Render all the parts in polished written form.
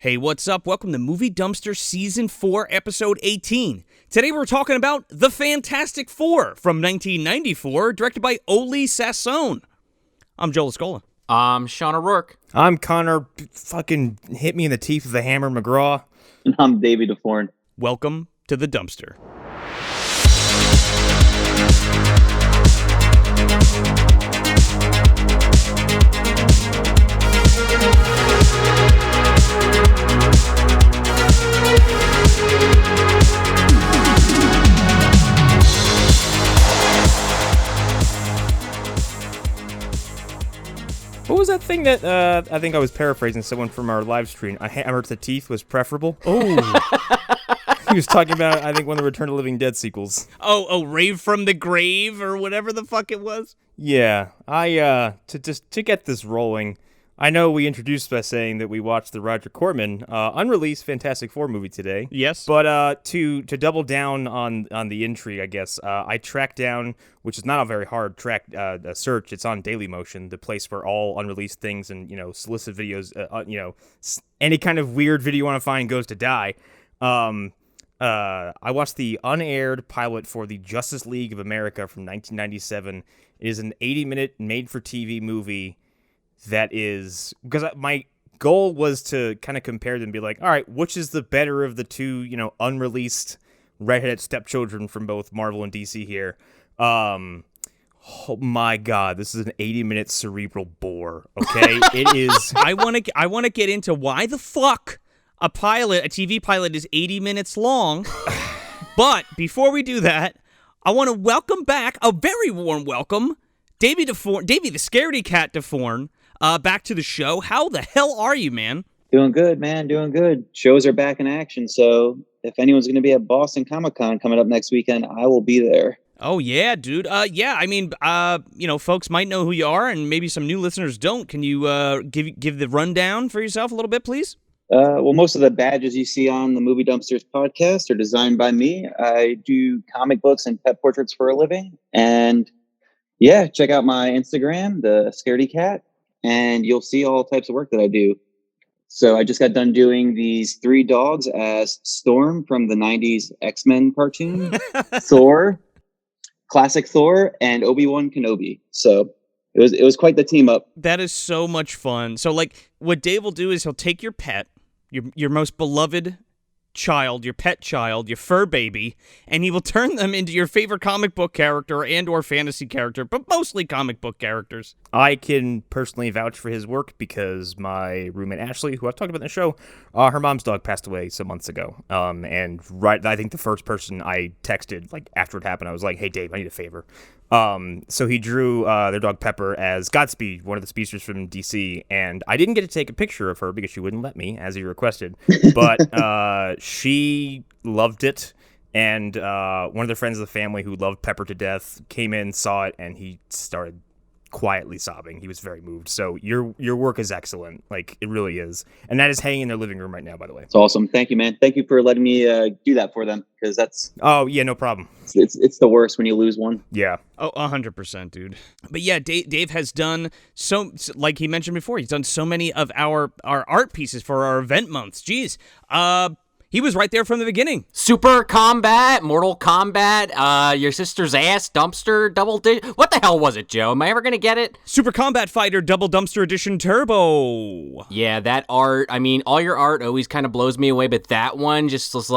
Hey, what's up? Welcome to Movie Dumpster Season 4, Episode 18. Today we're talking about The Fantastic Four from 1994, directed by Ole Sassone. I'm Joel Escola. I'm Sean O'Rourke. I'm Connor, fucking hit me in the teeth with a hammer, McGraw. And I'm Davey DeForne. Welcome to the dumpster. What was that thing that I think I was paraphrasing someone from our live stream? A hammer to the teeth was preferable. Oh. He was talking about, I think, one of the Return of the Living Dead sequels. Oh, Rave from the Grave or whatever the fuck it was? Yeah, to get this rolling, I know we introduced by saying that we watched the Roger Corman unreleased Fantastic Four movie today. Yes. But to double down on the intrigue, I guess, I tracked down, which is not a very hard search. It's on Dailymotion, the place where all unreleased things and, solicit videos, any kind of weird video you want to find goes to die. I watched the unaired pilot for the Justice League of America from 1997. It is an 80-minute made-for-TV movie that is, because my goal was to kind of compare them and be like, all right, which is the better of the two, unreleased redheaded stepchildren from both Marvel and DC here. Oh my God, this is an 80-minute cerebral bore. Okay, it is. I want to get into why the fuck a TV pilot is 80 minutes long. But before we do that, I want to welcome back, a very warm welcome, Davey the Scaredy Cat DeForne, back to the show. How the hell are you, man? Doing good, man. Doing good. Shows are back in action. So if anyone's going to be at Boston Comic-Con coming up next weekend, I will be there. Oh, yeah, dude. Folks might know who you are, and maybe some new listeners don't. Can you give the rundown for yourself a little bit, please? Well, most of the badges you see on the Movie Dumpsters podcast are designed by me. I do comic books and pet portraits for a living. And yeah, check out my Instagram, the Scaredy Cat, and you'll see all types of work that I do. So I just got done doing these 3 dogs as Storm from the 90s X-Men cartoon, Thor, classic Thor, and Obi-Wan Kenobi. So it was quite the team up. That is so much fun. So, what Dave will do is he'll take your pet, your most beloved child, your pet child, your fur baby, and he will turn them into your favorite comic book character and or fantasy character, but mostly comic book characters. I can personally vouch for his work because my roommate Ashley, who I've talked about in the show, her mom's dog passed away some months ago. And I think the first person I texted, after it happened, I was like, hey, Dave, I need a favor. So he drew their dog Pepper as Godspeed, one of the speedsters from DC, and I didn't get to take a picture of her because she wouldn't let me, as he requested, but she loved it, and one of the friends of the family who loved Pepper to death came in, saw it, and he started quietly sobbing. He was very moved. So your work is excellent. It really is. And that is hanging in their living room right now, by the way. It's awesome. Thank you, man. Thank you for letting me do that for them, because that's... Oh, yeah, no problem. It's the worst when you lose one. Yeah. Oh, 100%, dude. But yeah, Dave has done like he mentioned before, he's done so many of our art pieces for our event months. Jeez. He was right there from the beginning. Super Combat, Mortal Kombat, Your Sister's Ass, Dumpster, Double What the hell was it, Joe? Am I ever going to get it? Super Combat Fighter Double Dumpster Edition Turbo. Yeah, that art, all your art always kind of blows me away, but that one just was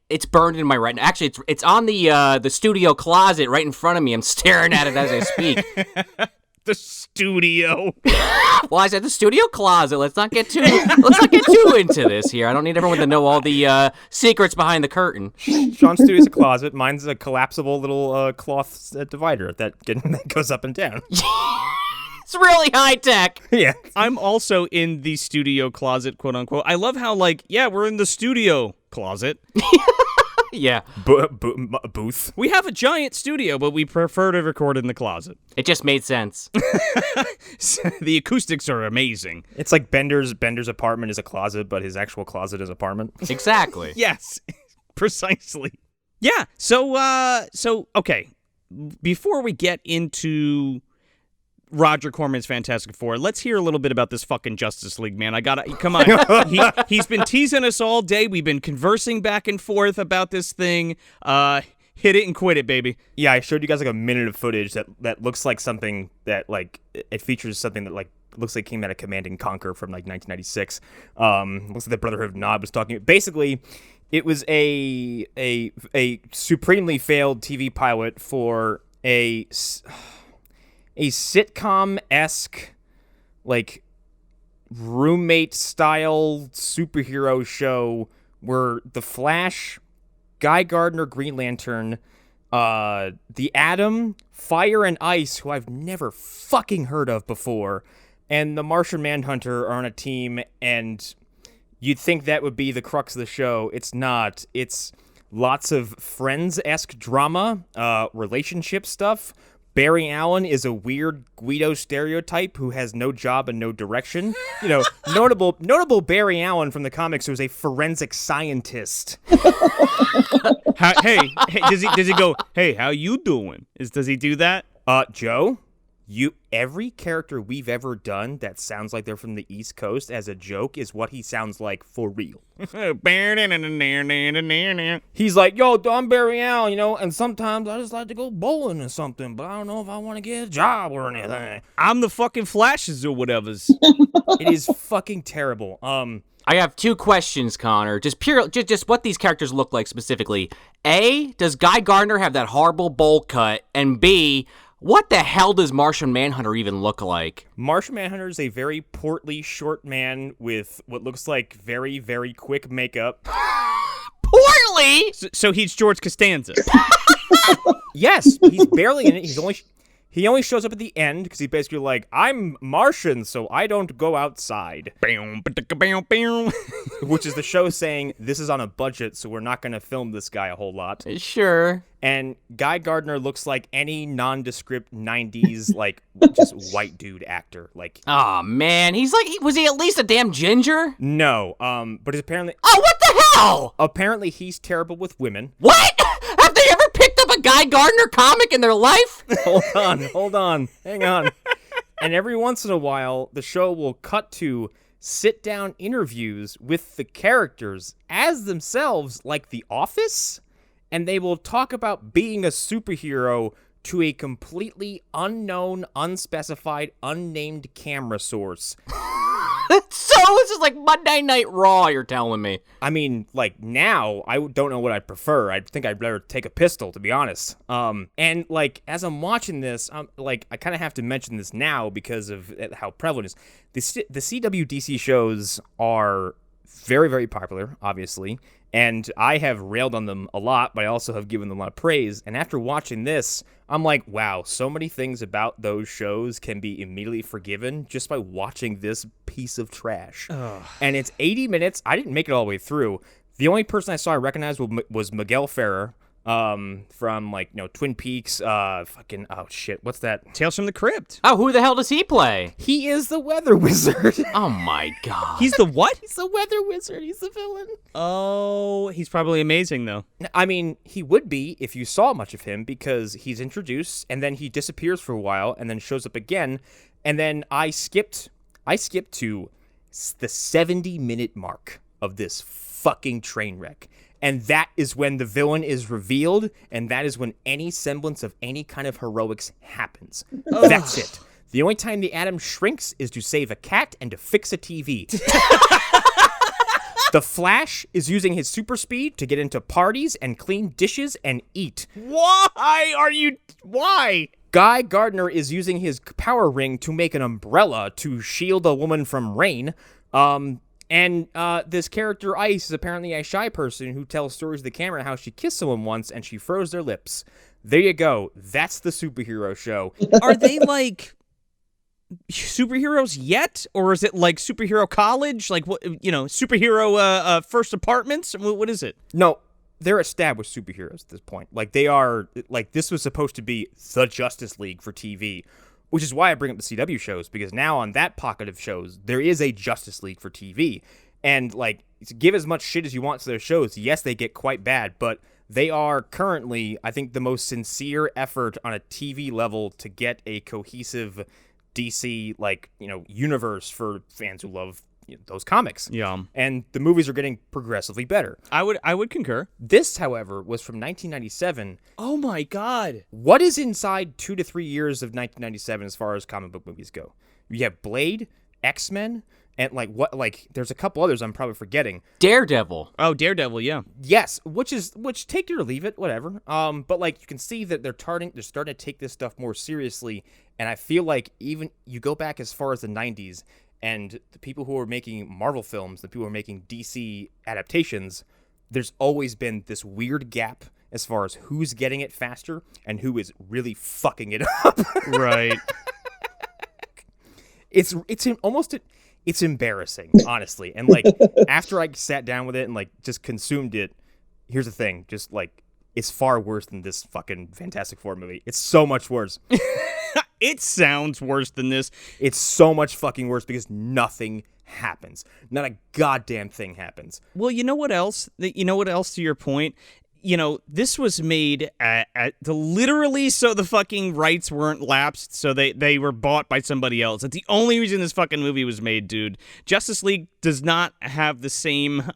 it's burned in my retina. Actually, it's on the studio closet right in front of me. I'm staring at it as I speak. The studio. Well, I said the studio closet. Let's not get too into this here. I don't need everyone to know all the secrets behind the curtain. Sean's studio's a closet. Mine's a collapsible little cloth divider that goes up and down. It's really high tech. Yeah. I'm also in the studio closet, quote unquote. I love how we're in the studio closet. Yeah. Booth. We have a giant studio, but we prefer to record in the closet. It just made sense. The acoustics are amazing. It's like Bender's apartment is a closet, but his actual closet is apartment. Exactly. Yes, precisely. Yeah, so okay. Before we get into Roger Corman's Fantastic Four. Let's hear a little bit about this fucking Justice League, man. I gotta, come on. He's been teasing us all day. We've been conversing back and forth about this thing. Hit it and quit it, baby. Yeah, I showed you guys like a minute of footage that looks like something that like it features something that like looks like came out of Command and Conquer from like 1996. Looks like the Brotherhood of Nod was talking. Basically, it was a supremely failed TV pilot for a sitcom-esque, like, roommate-style superhero show where The Flash, Guy Gardner, Green Lantern, the Atom, Fire and Ice, who I've never fucking heard of before, and the Martian Manhunter are on a team, and you'd think that would be the crux of the show. It's not. It's lots of Friends-esque drama, relationship stuff. Barry Allen is a weird Guido stereotype who has no job and no direction. You know, notable Barry Allen from the comics, who was a forensic scientist. Hey, does he go, hey, how you doing? Does he do that? Joe, every character we've ever done that sounds like they're from the East Coast as a joke is what he sounds like for real. He's like, yo, I'm Barry Allen, you know, and sometimes I just like to go bowling or something, but I don't know if I want to get a job or anything. I'm the fucking Flashes or whatever's. It is fucking terrible. I have two questions, Connor. Just what these characters look like specifically. A, does Guy Gardner have that horrible bowl cut? And B, what the hell does Martian Manhunter even look like? Martian Manhunter is a very portly, short man with what looks like very, very quick makeup. Poorly? So he's George Costanza. Yes, he's barely in it. He only shows up at the end because he's basically like, I'm Martian, so I don't go outside. Which is the show saying, this is on a budget, so we're not going to film this guy a whole lot. Sure. And Guy Gardner looks like any nondescript 90s, like, just white dude actor. Like, oh man, was he at least a damn ginger? No, but apparently... Oh, what the hell? Apparently he's terrible with women. What? Have they ever picked up a Guy Gardner comic in their life? Hold on, hang on. And every once in a while, the show will cut to sit-down interviews with the characters as themselves, like The Office, and they will talk about being a superhero to a completely unknown, unspecified, unnamed camera source. So this is like Monday Night Raw, you're telling me. I mean, like, now, I don't know what I'd prefer. I think I'd better take a pistol, to be honest. And, like, as I'm watching this, like, I kind of have to mention this now because of how prevalent it is. The CWDC shows are very, very popular, obviously, and I have railed on them a lot, but I also have given them a lot of praise. And after watching this, I'm like, wow, so many things about those shows can be immediately forgiven just by watching this piece of trash. Ugh. And it's 80 minutes. I didn't make it all the way through. The only person I saw I recognized was Miguel Ferrer. From, like, you know, Twin Peaks, oh shit, what's that? Tales from the Crypt. Oh, who the hell does he play? He is the weather wizard. Oh my god. He's the what? He's the weather wizard. He's the villain. Oh, he's probably amazing, though. I mean, he would be if you saw much of him, because he's introduced, and then he disappears for a while, and then shows up again, and then I skipped to the 70-minute mark of this fucking train wreck. And that is when the villain is revealed, and that is when any semblance of any kind of heroics happens. That's it. The only time the Atom shrinks is to save a cat and to fix a TV. The Flash is using his super speed to get into parties and clean dishes and eat. Why? Guy Gardner is using his power ring to make an umbrella to shield a woman from rain. And this character, Ice, is apparently a shy person who tells stories to the camera how she kissed someone once and she froze their lips. There you go. That's the superhero show. Are they, like, superheroes yet? Or is it, like, superhero college? Like, what, you know, superhero first apartments? What is it? No, they're established superheroes at this point. Like, they are, like, this was supposed to be the Justice League for TV. Which is why I bring up the CW shows, because now on that pocket of shows, there is a Justice League for TV. And, like, give as much shit as you want to those shows. Yes, they get quite bad, but they are currently, I think, the most sincere effort on a TV level to get a cohesive DC universe for fans who love those comics. Yeah. And the movies are getting progressively better. I would concur. This, however, was from 1997. Oh my God. What is inside 2 to 3 years of 1997 as far as comic book movies go? You have Blade, X-Men, and there's a couple others I'm probably forgetting. Daredevil. Oh, Daredevil, yeah. Yes, which take it or leave it, whatever. But you can see that they're starting to take this stuff more seriously, and I feel like even you go back as far as the 90s, and the people who are making Marvel films, the people who are making DC adaptations, there's always been this weird gap as far as who's getting it faster and who is really fucking it up. Right. It's embarrassing, honestly. And after I sat down with it and just consumed it, here's the thing, just it's far worse than this fucking Fantastic Four movie. It's so much worse. It sounds worse than this. It's so much fucking worse because nothing happens. Not a goddamn thing happens. Well, you know what else? To your point? This was made literally so the fucking rights weren't lapsed, so they were bought by somebody else. That's the only reason this fucking movie was made, dude. Justice League does not have the same...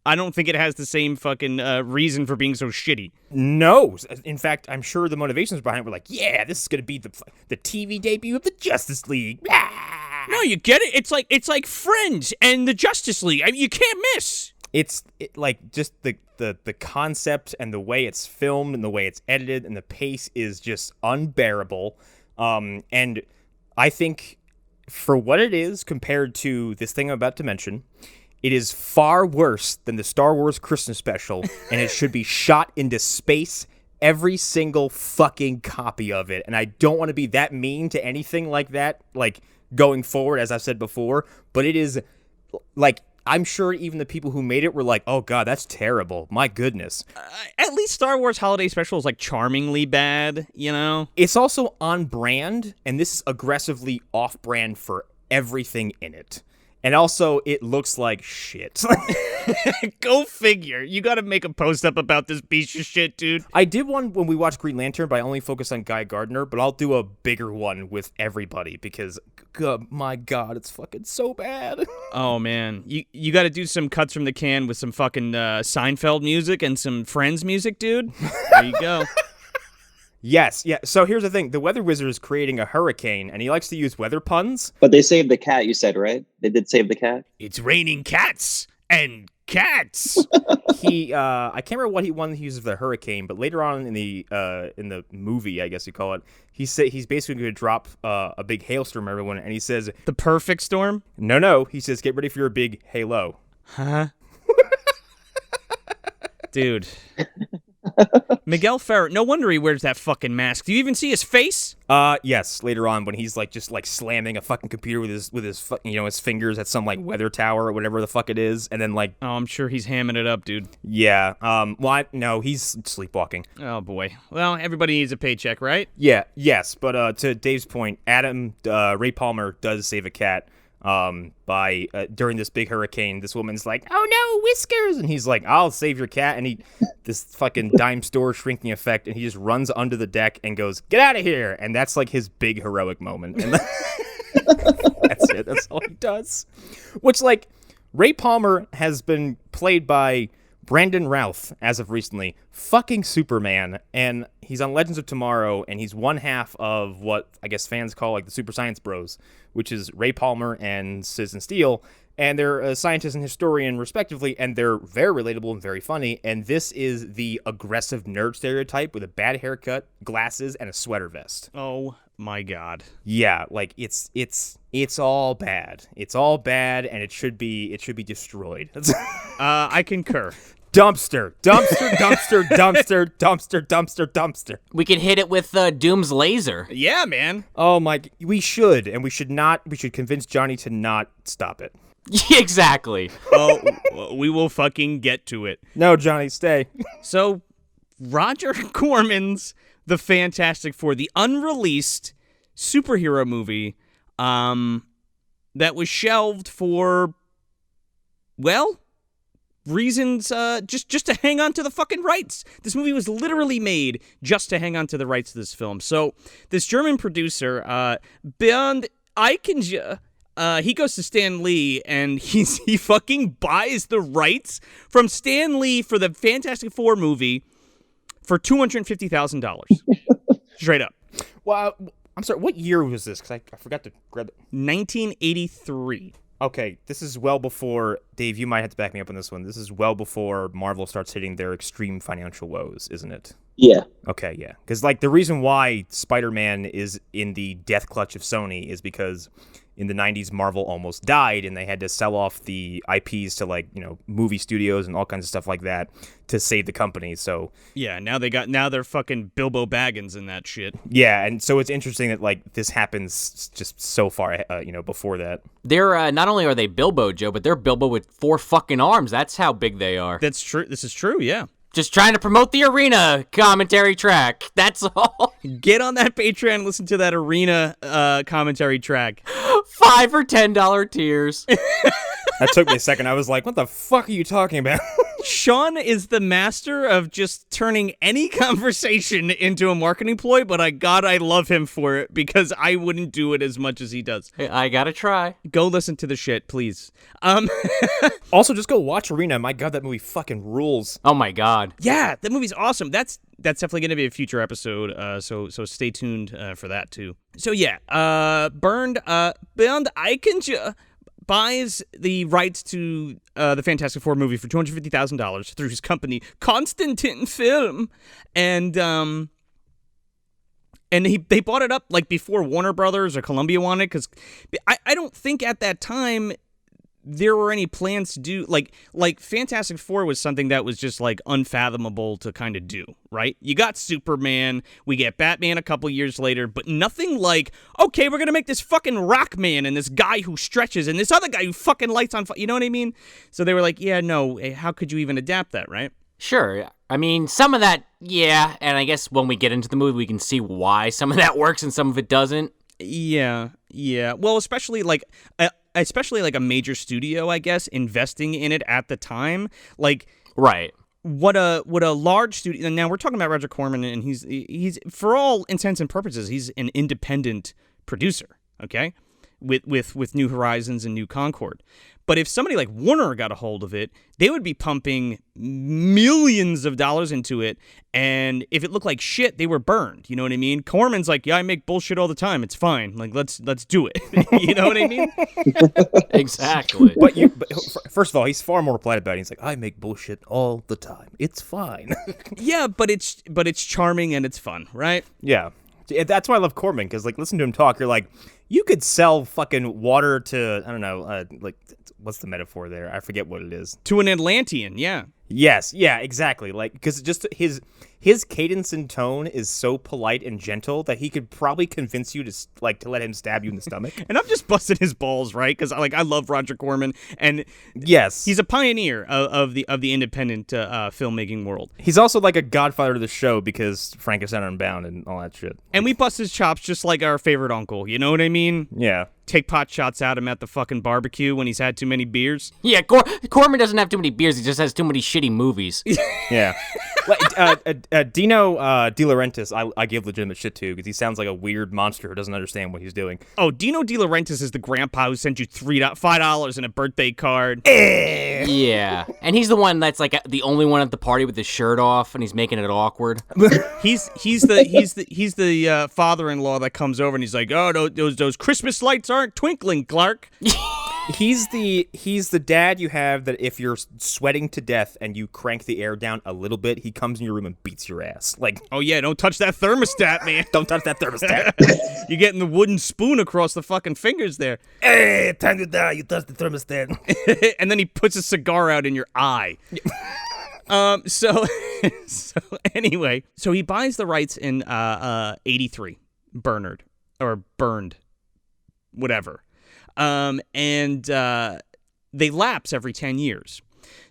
I don't think it has the same fucking reason for being so shitty. No. In fact, I'm sure the motivations behind it were yeah, this is going to be the TV debut of the Justice League. Ah! No, you get it? It's like Friends and the Justice League. I mean, you can't miss. It's just the concept and the way it's filmed and the way it's edited and the pace is just unbearable. And I think for what it is compared to this thing I'm about to mention, it is far worse than the Star Wars Christmas special, and it should be shot into space, every single fucking copy of it. And I don't want to be that mean to anything like that, going forward, as I've said before, but it is, I'm sure even the people who made it were oh, God, that's terrible. My goodness. At least Star Wars Holiday Special is, charmingly bad, It's also on brand, and this is aggressively off-brand for everything in it. And also, it looks like shit. Go figure. You got to make a post up about this piece of shit, dude. I did one when we watched Green Lantern, but I only focused on Guy Gardner. But I'll do a bigger one with everybody because, my God, it's fucking so bad. Oh, man. You got to do some cuts from the can with some fucking Seinfeld music and some Friends music, dude. There you go. Yes, yeah. So here's the thing. The Weather Wizard is creating a hurricane, and he likes to use weather puns. But they saved the cat, you said, right? They did save the cat? It's raining cats and cats. I can't remember what he uses for the hurricane, but later on in the movie, I guess you call it, he's basically going to drop a big hailstorm on everyone, and he says... The perfect storm? No. He says, get ready for your big halo. Huh? Dude... Miguel Ferrer, no wonder he wears that fucking mask. Do you even see his face? Yes, later on when he's just slamming a fucking computer with his his fingers at some weather tower or whatever the fuck it is, and then oh, I'm sure he's hamming it up, dude. Yeah. No, he's sleepwalking. Oh boy. Well, everybody needs a paycheck, right? Yeah. Yes, but to Dave's point, Ray Palmer does save a cat. By during this big hurricane, this woman's like, "Oh no, whiskers!" And he's like, "I'll save your cat." And this fucking dime store shrinking effect, and he just runs under the deck and goes, "Get out of here!" And that's his big heroic moment. And that's it. That's all he does. Which Ray Palmer has been played by Brandon Routh as of recently, fucking Superman, and he's on Legends of Tomorrow, and he's one half of what I guess fans call the Super Science Bros, which is Ray Palmer and Citizen Steel, and they're a scientist and historian respectively, and they're very relatable and very funny, and this is the aggressive nerd stereotype with a bad haircut, glasses, and a sweater vest. Oh my God. Yeah, it's all bad. It's all bad, and it should be destroyed. I concur. Dumpster. We could hit it with Doom's laser. Yeah, man. Oh my, we should, and we should not. We should convince Johnny to not stop it. Exactly. Oh, we will fucking get to it. No, Johnny, stay. So, Roger Corman's The Fantastic Four, the unreleased superhero movie, that was shelved for, well, reasons just to hang on to the fucking rights. This movie was literally made just to hang on to the rights to this film. So this German producer, Bernd Eichinger, he goes to Stan Lee and he fucking buys the rights from Stan Lee for the Fantastic Four movie for $250,000. Straight up. Well, I'm sorry, what year was this? Because I forgot to grab it. 1983. Okay, this is well before, Dave, you might have to back me up on this one. This is well before Marvel starts hitting their extreme financial woes, isn't it? Yeah. Okay, yeah. Because, like, the reason why Spider-Man is in the death clutch of Sony is because in the 90s, Marvel almost died, and they had to sell off the IPs to, like, you know, movie studios and all kinds of stuff like that to save the company, so... Yeah, now they're fucking Bilbo Baggins in that shit. Yeah, and so it's interesting that, like, this happens just so far, before that. They're, not only are they Bilbo, Joe, but they're Bilbo with 4 fucking arms. That's how big they are. That's true. This is true, yeah. Just trying to promote the Arena commentary track. That's all. Get on that Patreon and listen to that Arena commentary track. $5 or $10 tiers. That took me a second. I was like, what the fuck are you talking about? Sean is the master of just turning any conversation into a marketing ploy, but I love him for it because I wouldn't do it as much as he does. I gotta try. Go listen to the shit, please. Also, just go watch Arena. My God, that movie fucking rules. Oh my God. Yeah, that movie's awesome. That's definitely going to be a future episode, so stay tuned for that too. So yeah, Bernd Eichinger buys the rights to the Fantastic Four movie for $250,000 through his company Constantin Film, and they bought it up like before Warner Brothers or Columbia wanted, because I don't think at that time there were any plans to do like Fantastic Four was something that was just like unfathomable to kind of do, right? You got Superman, we get Batman a couple years later, but nothing like, okay, we're gonna make this fucking Rock Man and this guy who stretches and this other guy who fucking lights on fire. You know what I mean? So they were like, yeah, no, how could you even adapt that, right? Sure. I mean, some of that, yeah, and I guess when we get into the movie, we can see why some of that works and some of it doesn't. Yeah. Well, especially like a major studio, I guess, investing in it at the time, like right. What a large studio. Now we're talking about Roger Corman, and he's for all intents and purposes, he's an independent producer, okay, with New Horizons and New Concord. But if somebody like Warner got a hold of it, they would be pumping millions of dollars into it, and if it looked like shit, they were burned. You know what I mean? Corman's like, yeah, I make bullshit all the time. It's fine. Like, let's do it. You know what I mean? Exactly. But first of all, he's far more polite about it. He's like, I make bullshit all the time. It's fine. Yeah, but it's charming and it's fun, right? Yeah. That's why I love Corman, because, like, listen to him talk, you're like, you could sell fucking water to, I don't know, like, what's the metaphor there? I forget what it is. To an Atlantean, yeah. Yes, yeah, exactly. Like, because just his cadence and tone is so polite and gentle that he could probably convince you to let him stab you in the stomach. And I'm just busting his balls, right? Because I love Roger Corman, and yes, he's a pioneer of the independent filmmaking world. He's also like a godfather to the show because Frankenstein Unbound and all that shit. And we bust his chops just like our favorite uncle. You know what I mean? Yeah. Take pot shots at him at the fucking barbecue when he's had too many beers. Yeah, Corman doesn't have too many beers. He just has too many shitty movies. Yeah. Dino De Laurentiis, I give legitimate shit to, because he sounds like a weird monster who doesn't understand what he's doing. Oh, Dino De Laurentiis is the grandpa who sent you $5 in a birthday card. Yeah, and he's the one that's like the only one at the party with his shirt off, and he's making it awkward. He's the father-in-law that comes over and he's like, oh, those Christmas lights aren't twinkling, Clark. He's the dad you have that if you're sweating to death and you crank the air down a little bit, he comes in your room and beats your ass. Like, oh yeah, don't touch that thermostat, man. Don't touch that thermostat. You're getting the wooden spoon across the fucking fingers there. Hey, time to die. You touched the thermostat. And then he puts a cigar out in your eye. So anyway, so he buys the rights in 83, burned, whatever. And they lapse every 10 years.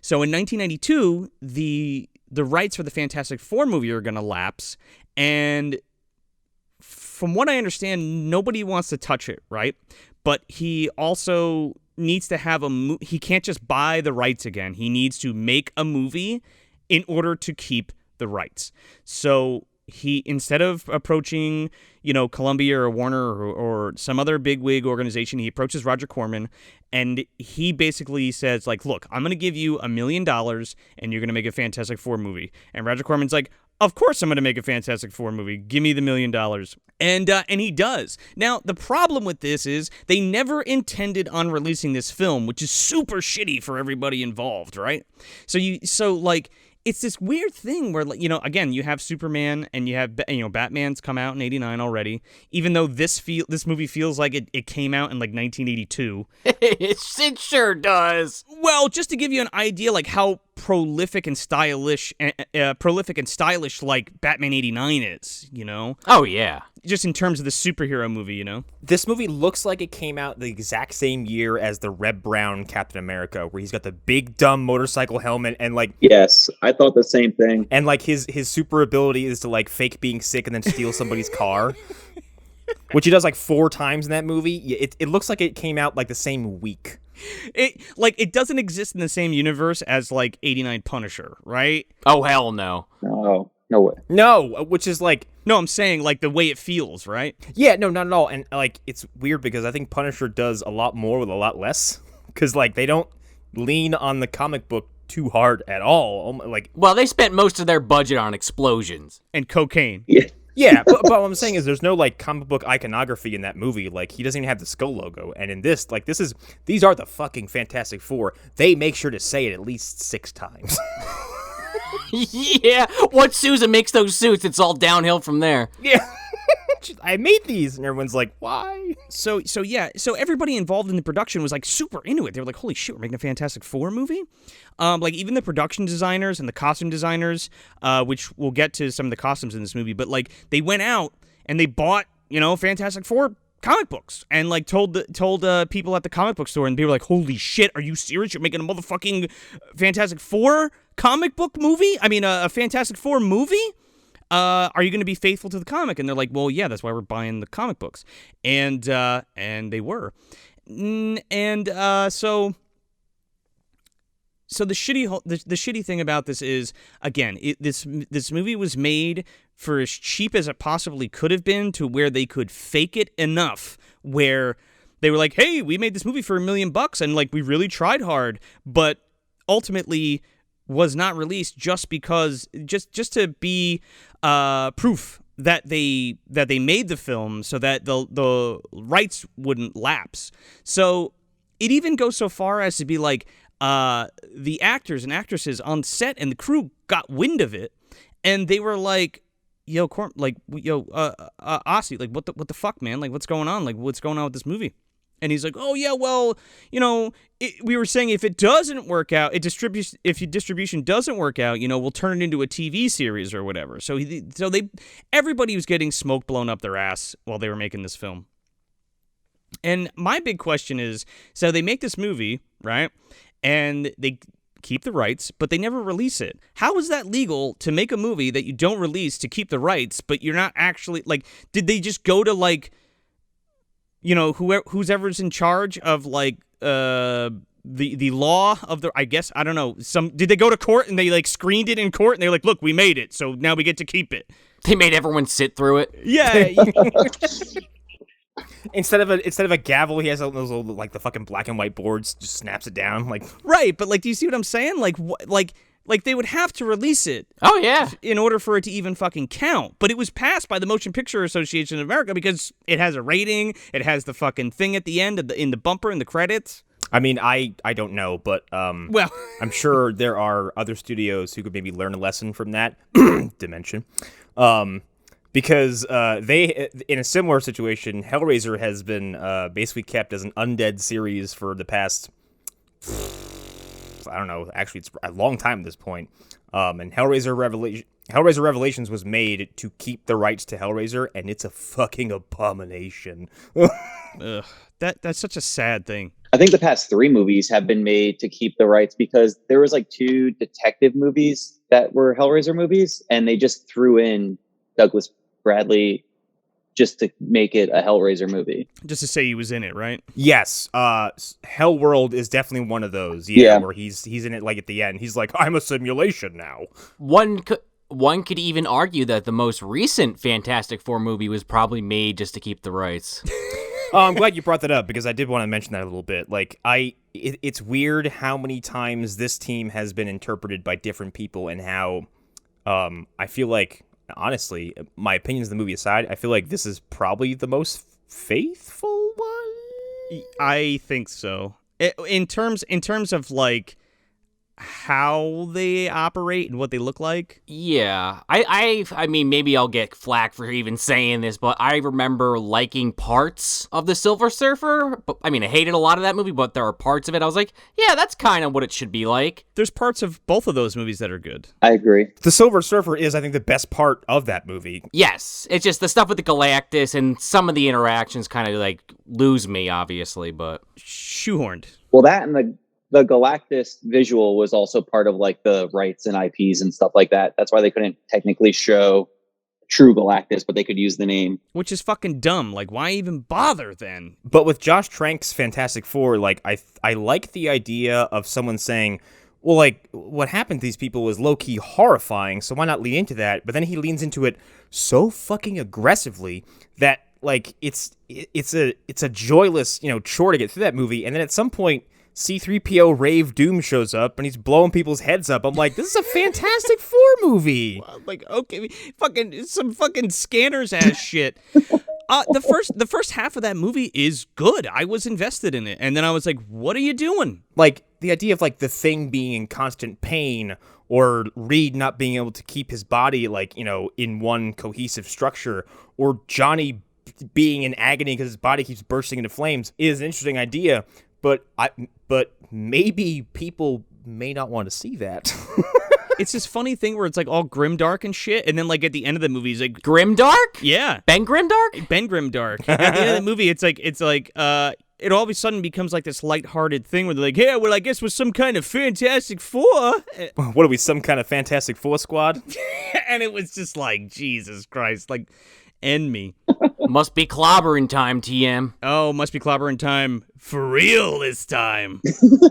So in 1992, the rights for the Fantastic Four movie are going to lapse, and from what I understand, nobody wants to touch it, right? But he also needs to have he can't just buy the rights again. He needs to make a movie in order to keep the rights. So he, instead of approaching, Columbia or Warner or some other bigwig organization, he approaches Roger Corman, and he basically says, like, look, I'm going to give you $1 million and you're going to make a Fantastic Four movie. And Roger Corman's like, of course I'm going to make a Fantastic Four movie. Give me the $1 million. And he does. Now, the problem with this is they never intended on releasing this film, which is super shitty for everybody involved, right? So it's this weird thing where, again, you have Superman and you have, Batman's come out in 89 already, even though this movie feels like it came out in, 1982. It sure does. Well, just to give you an idea, how prolific and stylish, like Batman 89 is, Oh, yeah. Just in terms of the superhero movie, This movie looks like it came out the exact same year as the Red Brown Captain America, where he's got the big dumb motorcycle helmet and Yes, I thought the same thing. And his super ability is to fake being sick and then steal somebody's car, which he does 4 times in that movie. It looks like it came out the same week. It doesn't exist in the same universe as 89 Punisher, right? Oh, hell no. No way. No, which is No, I'm saying the way it feels, right? Yeah, no, not at all. And it's weird because I think Punisher does a lot more with a lot less, because they don't lean on the comic book too hard at all. Well, they spent most of their budget on explosions and cocaine. Yeah. Yeah, but what I'm saying is there's no comic book iconography in that movie. He doesn't even have the skull logo. And in this, these are the fucking Fantastic Four. They make sure to say it at least 6 times. Yeah, once Susan makes those suits, it's all downhill from there. Yeah. I made these, and everyone's like, why? So everybody involved in the production was super into it. They were like, holy shit, we're making a Fantastic Four movie? Even the production designers and the costume designers, which we'll get to some of the costumes in this movie, but they went out and they bought, Fantastic Four comic books and told people at the comic book store, and they were like, holy shit, are you serious? You're making a motherfucking Fantastic Four comic book movie? I mean, a Fantastic Four movie? Are you going to be faithful to the comic? And they're like, well, yeah, that's why we're buying the comic books. And they were. So the shitty thing about this is, again, this movie was made for as cheap as it possibly could have been, to where they could fake it enough where they were like, hey, we made this movie for $1 million and we really tried hard, but ultimately was not released just because just to be proof that they made the film so that the rights wouldn't lapse. So it even goes so far as to be the actors and actresses on set and the crew got wind of it, and they were like, yo, Aussie, what the fuck, man? What's going on? What's going on with this movie? And he's like, oh, yeah, well, we were saying if it doesn't work out, if your distribution doesn't work out, we'll turn it into a TV series or whatever. So everybody was getting smoke blown up their ass while they were making this film. And my big question is, so they make this movie, right? And they keep the rights, but they never release it. How is that legal to make a movie that you don't release to keep the rights, but you're not actually, did they just go to, who's ever's in charge of, the law of the, I guess, I don't know, did they go to court and they, screened it in court and they're like, look, we made it, so now we get to keep it? They made everyone sit through it. Yeah. Instead of a gavel, he has those little, the fucking black and white boards, just snaps it down, Right, but, do you see what I'm saying? They would have to release it. Oh, yeah. In order for it to even fucking count. But it was passed by the Motion Picture Association of America because it has a rating, it has the fucking thing at the end, in the bumper, in the credits. I mean, I don't know, but well, I'm sure there are other studios who could maybe learn a lesson from that dimension. Because they, in a similar situation, Hellraiser has been basically kept as an undead series for the past, I don't know, actually it's a long time at this point. And Hellraiser Revelations was made to keep the rights to Hellraiser, and it's a fucking abomination. Ugh, that's such a sad thing. I think the past 3 movies have been made to keep the rights because there was 2 detective movies that were Hellraiser movies, and they just threw in Douglas Bradley just to make it a Hellraiser movie. Just to say he was in it, right? Yes, Hellworld is definitely one of those. Yeah. Where he's in it like at the end. He's like, I'm a simulation now. One could even argue that the most recent Fantastic Four movie was probably made just to keep the rights. I'm glad you brought that up because I did want to mention that a little bit. Like, it's weird how many times this team has been interpreted by different people and how I feel like, honestly, my opinions of the movie aside, I feel like this is probably the most faithful one. I think so. In terms of like how they operate and what they look like. Yeah, I mean, maybe I'll get flack for even saying this, but I remember liking parts of The Silver Surfer. But I mean, I hated a lot of that movie, but there are parts of it I was like, yeah, that's kind of what it should be like. There's parts of both of those movies that are good. I agree. The Silver Surfer is, I think, the best part of that movie. Yes, it's just the stuff with the Galactus and some of the interactions kind of like lose me, obviously, but Shoehorned. Well, that and the Galactus visual was also part of like the rights and IPs and stuff like that. That's why they couldn't technically show true Galactus, but they could use the name. Which is fucking dumb. Like, why even bother then? But with Josh Trank's Fantastic Four, like, I like the idea of someone saying, well, like, what happened to these people was low-key horrifying, so why not lean into that? But then he leans into it so fucking aggressively that, like, it's a joyless, chore to get through that movie. And then at some point, C-3PO Rave Doom shows up and he's blowing people's heads up. I'm like, this is a Fantastic Four movie. Like, okay, some fucking scanners ass shit. The first half of that movie is good. I was invested in it, and then I was like, what are you doing? Like, the idea of, like, the Thing being in constant pain, or Reed not being able to keep his body, like, in one cohesive structure, or Johnny being in agony because his body keeps bursting into flames is an interesting idea. But maybe people may not want to see that. It's this funny thing where it's like all grimdark and shit, and then like at the end of the movie, he's like, Grimdark? yeah, Ben Grimdark? Ben Grimdark. At the end of the movie, it's like it all of a sudden becomes like this lighthearted thing where they're like, yeah, well, I guess we're some kind of Fantastic Four. What are we, some kind of Fantastic Four squad? And it was just like, Jesus Christ, like, end me. Must be clobbering time, TM. Oh, must be clobbering time. For real this time.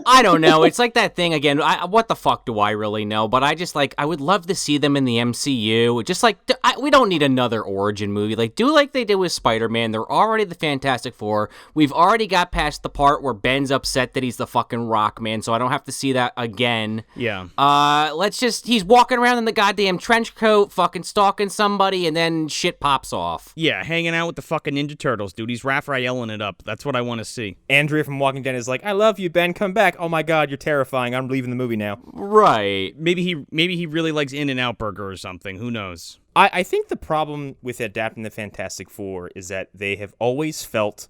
I don't know. It's like that thing again. What the fuck do I really know? But I just like, I would love to see them in the MCU. Just like, we don't need another origin movie. Like, do like they did with Spider-Man. They're already the Fantastic Four. We've already got past the part where Ben's upset that he's the fucking Rock Man, so I don't have to see that again. Yeah. He's walking around in the goddamn trench coat, fucking stalking somebody, and then shit pops off. Yeah, hanging out with the fucking Ninja Turtles, dude. He's Raphaeling it up. That's what I want to see. Andrea from Walking Dead is like, I love you, Ben. Come back. Oh my God, you're terrifying. I'm leaving the movie now. Right. Maybe he really likes In-N-Out Burger or something. Who knows? I think the problem with adapting the Fantastic Four is that they have always felt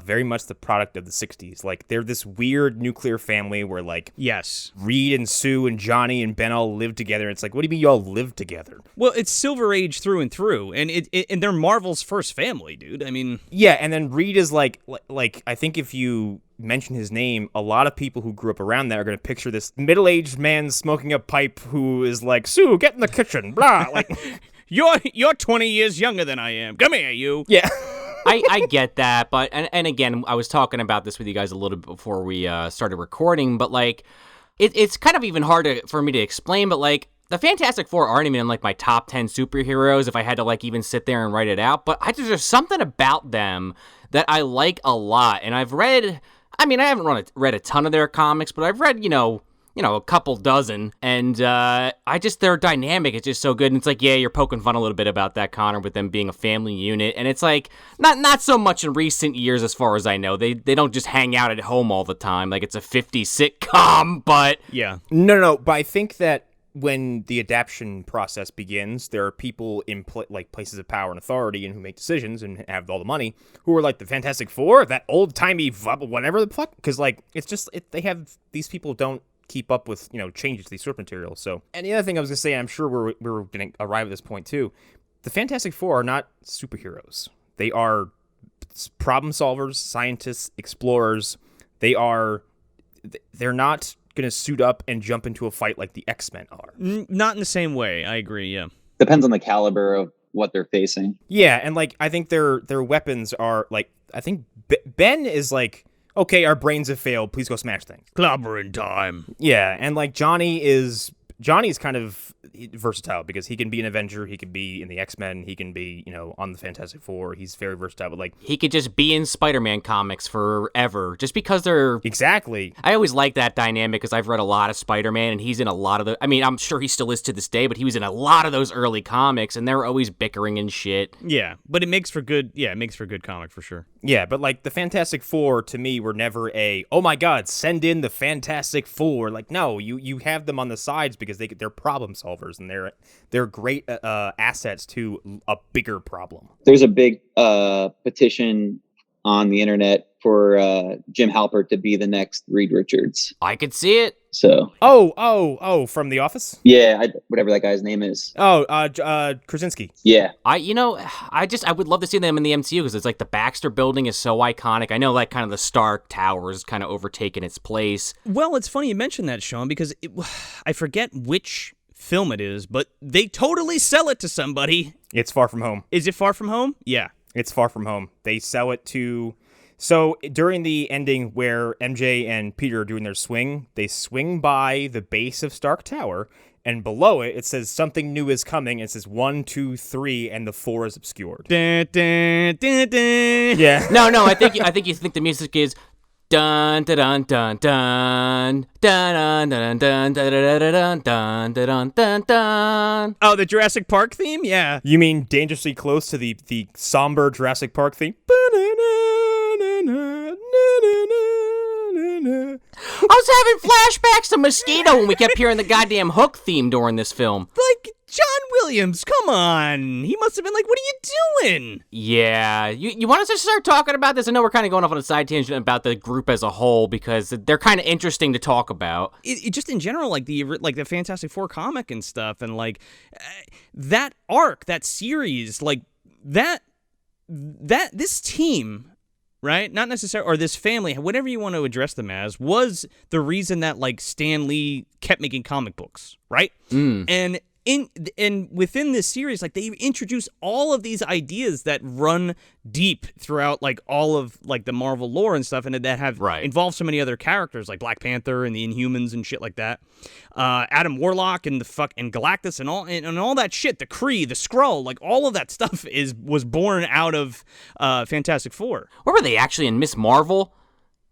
very much the product of the 60s. Like, they're this weird nuclear family where, like, yes, Reed and Sue and Johnny and Ben all live together. It's like, what do you mean you all live together? Well, it's Silver Age through and through, and and they're Marvel's first family, dude. I mean, yeah, and then Reed is like I think if you mention his name, a lot of people who grew up around that are going to picture this middle-aged man smoking a pipe who is like, Sue, get in the kitchen, blah. Like, you're 20 years younger than I am. Come here, you. Yeah. I get that, but and again, I was talking about this with you guys a little bit before we started recording, but like, it's kind of even hard for me to explain, but like, the Fantastic Four aren't even in like my top 10 superheroes if I had to like even sit there and write it out, but there's something about them that I like a lot, and I've read, I mean, I haven't read a ton of their comics, but I've read, a couple dozen, and their dynamic is just so good, and it's like, yeah, you're poking fun a little bit about that, Connor, with them being a family unit, and it's like, not so much in recent years as far as I know. They don't just hang out at home all the time, like it's a 50s sitcom, but... Yeah. No, but I think that when the adaptation process begins, there are people in places of power and authority and who make decisions and have all the money who are like the Fantastic Four, that old-timey whatever the fuck, because like, it's just, they have, these people don't keep up with, changes to the source material. So, and the other thing I was going to say, I'm sure we're going to arrive at this point too, the Fantastic Four are not superheroes. They are problem solvers, scientists, explorers. They're not going to suit up and jump into a fight like the X-Men are. Not in the same way. I agree, yeah. Depends on the caliber of what they're facing. Yeah, and like I think their weapons are like I think Ben is like, okay, our brains have failed. Please go smash things. Clobberin Time. Yeah, and like Johnny's kind of versatile because he can be an Avenger, he can be in the X-Men, he can be, on the Fantastic Four. He's very versatile, but like He could just be in Spider-Man comics forever, just because they're... Exactly. I always like that dynamic because I've read a lot of Spider-Man, and he's in a lot of the... I mean, I'm sure he still is to this day, but he was in a lot of those early comics, and they're always bickering and shit. Yeah, but it makes for good comic for sure. Yeah, but like the Fantastic Four to me were never oh my god, send in the Fantastic Four. Like no, you have them on the sides because they're problem solvers and they're great assets to a bigger problem. There's a big petition on the internet for Jim Halpert to be the next Reed Richards. I could see it. So from The Office? yeah, whatever that guy's name is. Krasinski. Yeah. I would love to see them in the MCU because it's like the Baxter Building is so iconic. I know like kind of the Stark Tower is kind of overtaken its place. Well, it's funny you mentioned that, Sean, because I forget which film it is, but they totally sell it to somebody. It's Far From Home. Is it Far From Home? Yeah. It's Far From Home. They sell it to... So during the ending where MJ and Peter are doing their swing, they swing by the base of Stark Tower, and below it says something new is coming. It says 1, 2, 3, and the 4 is obscured. Dun, dun, dun, dun. Yeah. No, I think you think the music is dun dun dun dun dun dun dun dun dun dun dun dun dun dun. Oh, the Jurassic Park theme? Yeah. You mean dangerously close to the somber Jurassic Park theme? I was having flashbacks to Mosquito when we kept hearing the goddamn Hook theme during this film. Like, John Williams, come on. He must have been like, what are you doing? Yeah. You want us to start talking about this? I know we're kind of going off on a side tangent about the group as a whole because they're kind of interesting to talk about. It just in general, like the Fantastic Four comic and stuff, and like that arc, that series, like that this team, right? Not necessarily, or this family, whatever you want to address them as, was the reason that like Stan Lee kept making comic books, right? And within this series, like they introduce all of these ideas that run deep throughout like all of like the Marvel lore and stuff, and that have involved so many other characters like Black Panther and the Inhumans and shit like that. Adam Warlock and and Galactus and all that shit. The Kree, the Skrull, like all of that stuff was born out of Fantastic Four. Where were they actually in Miss Marvel?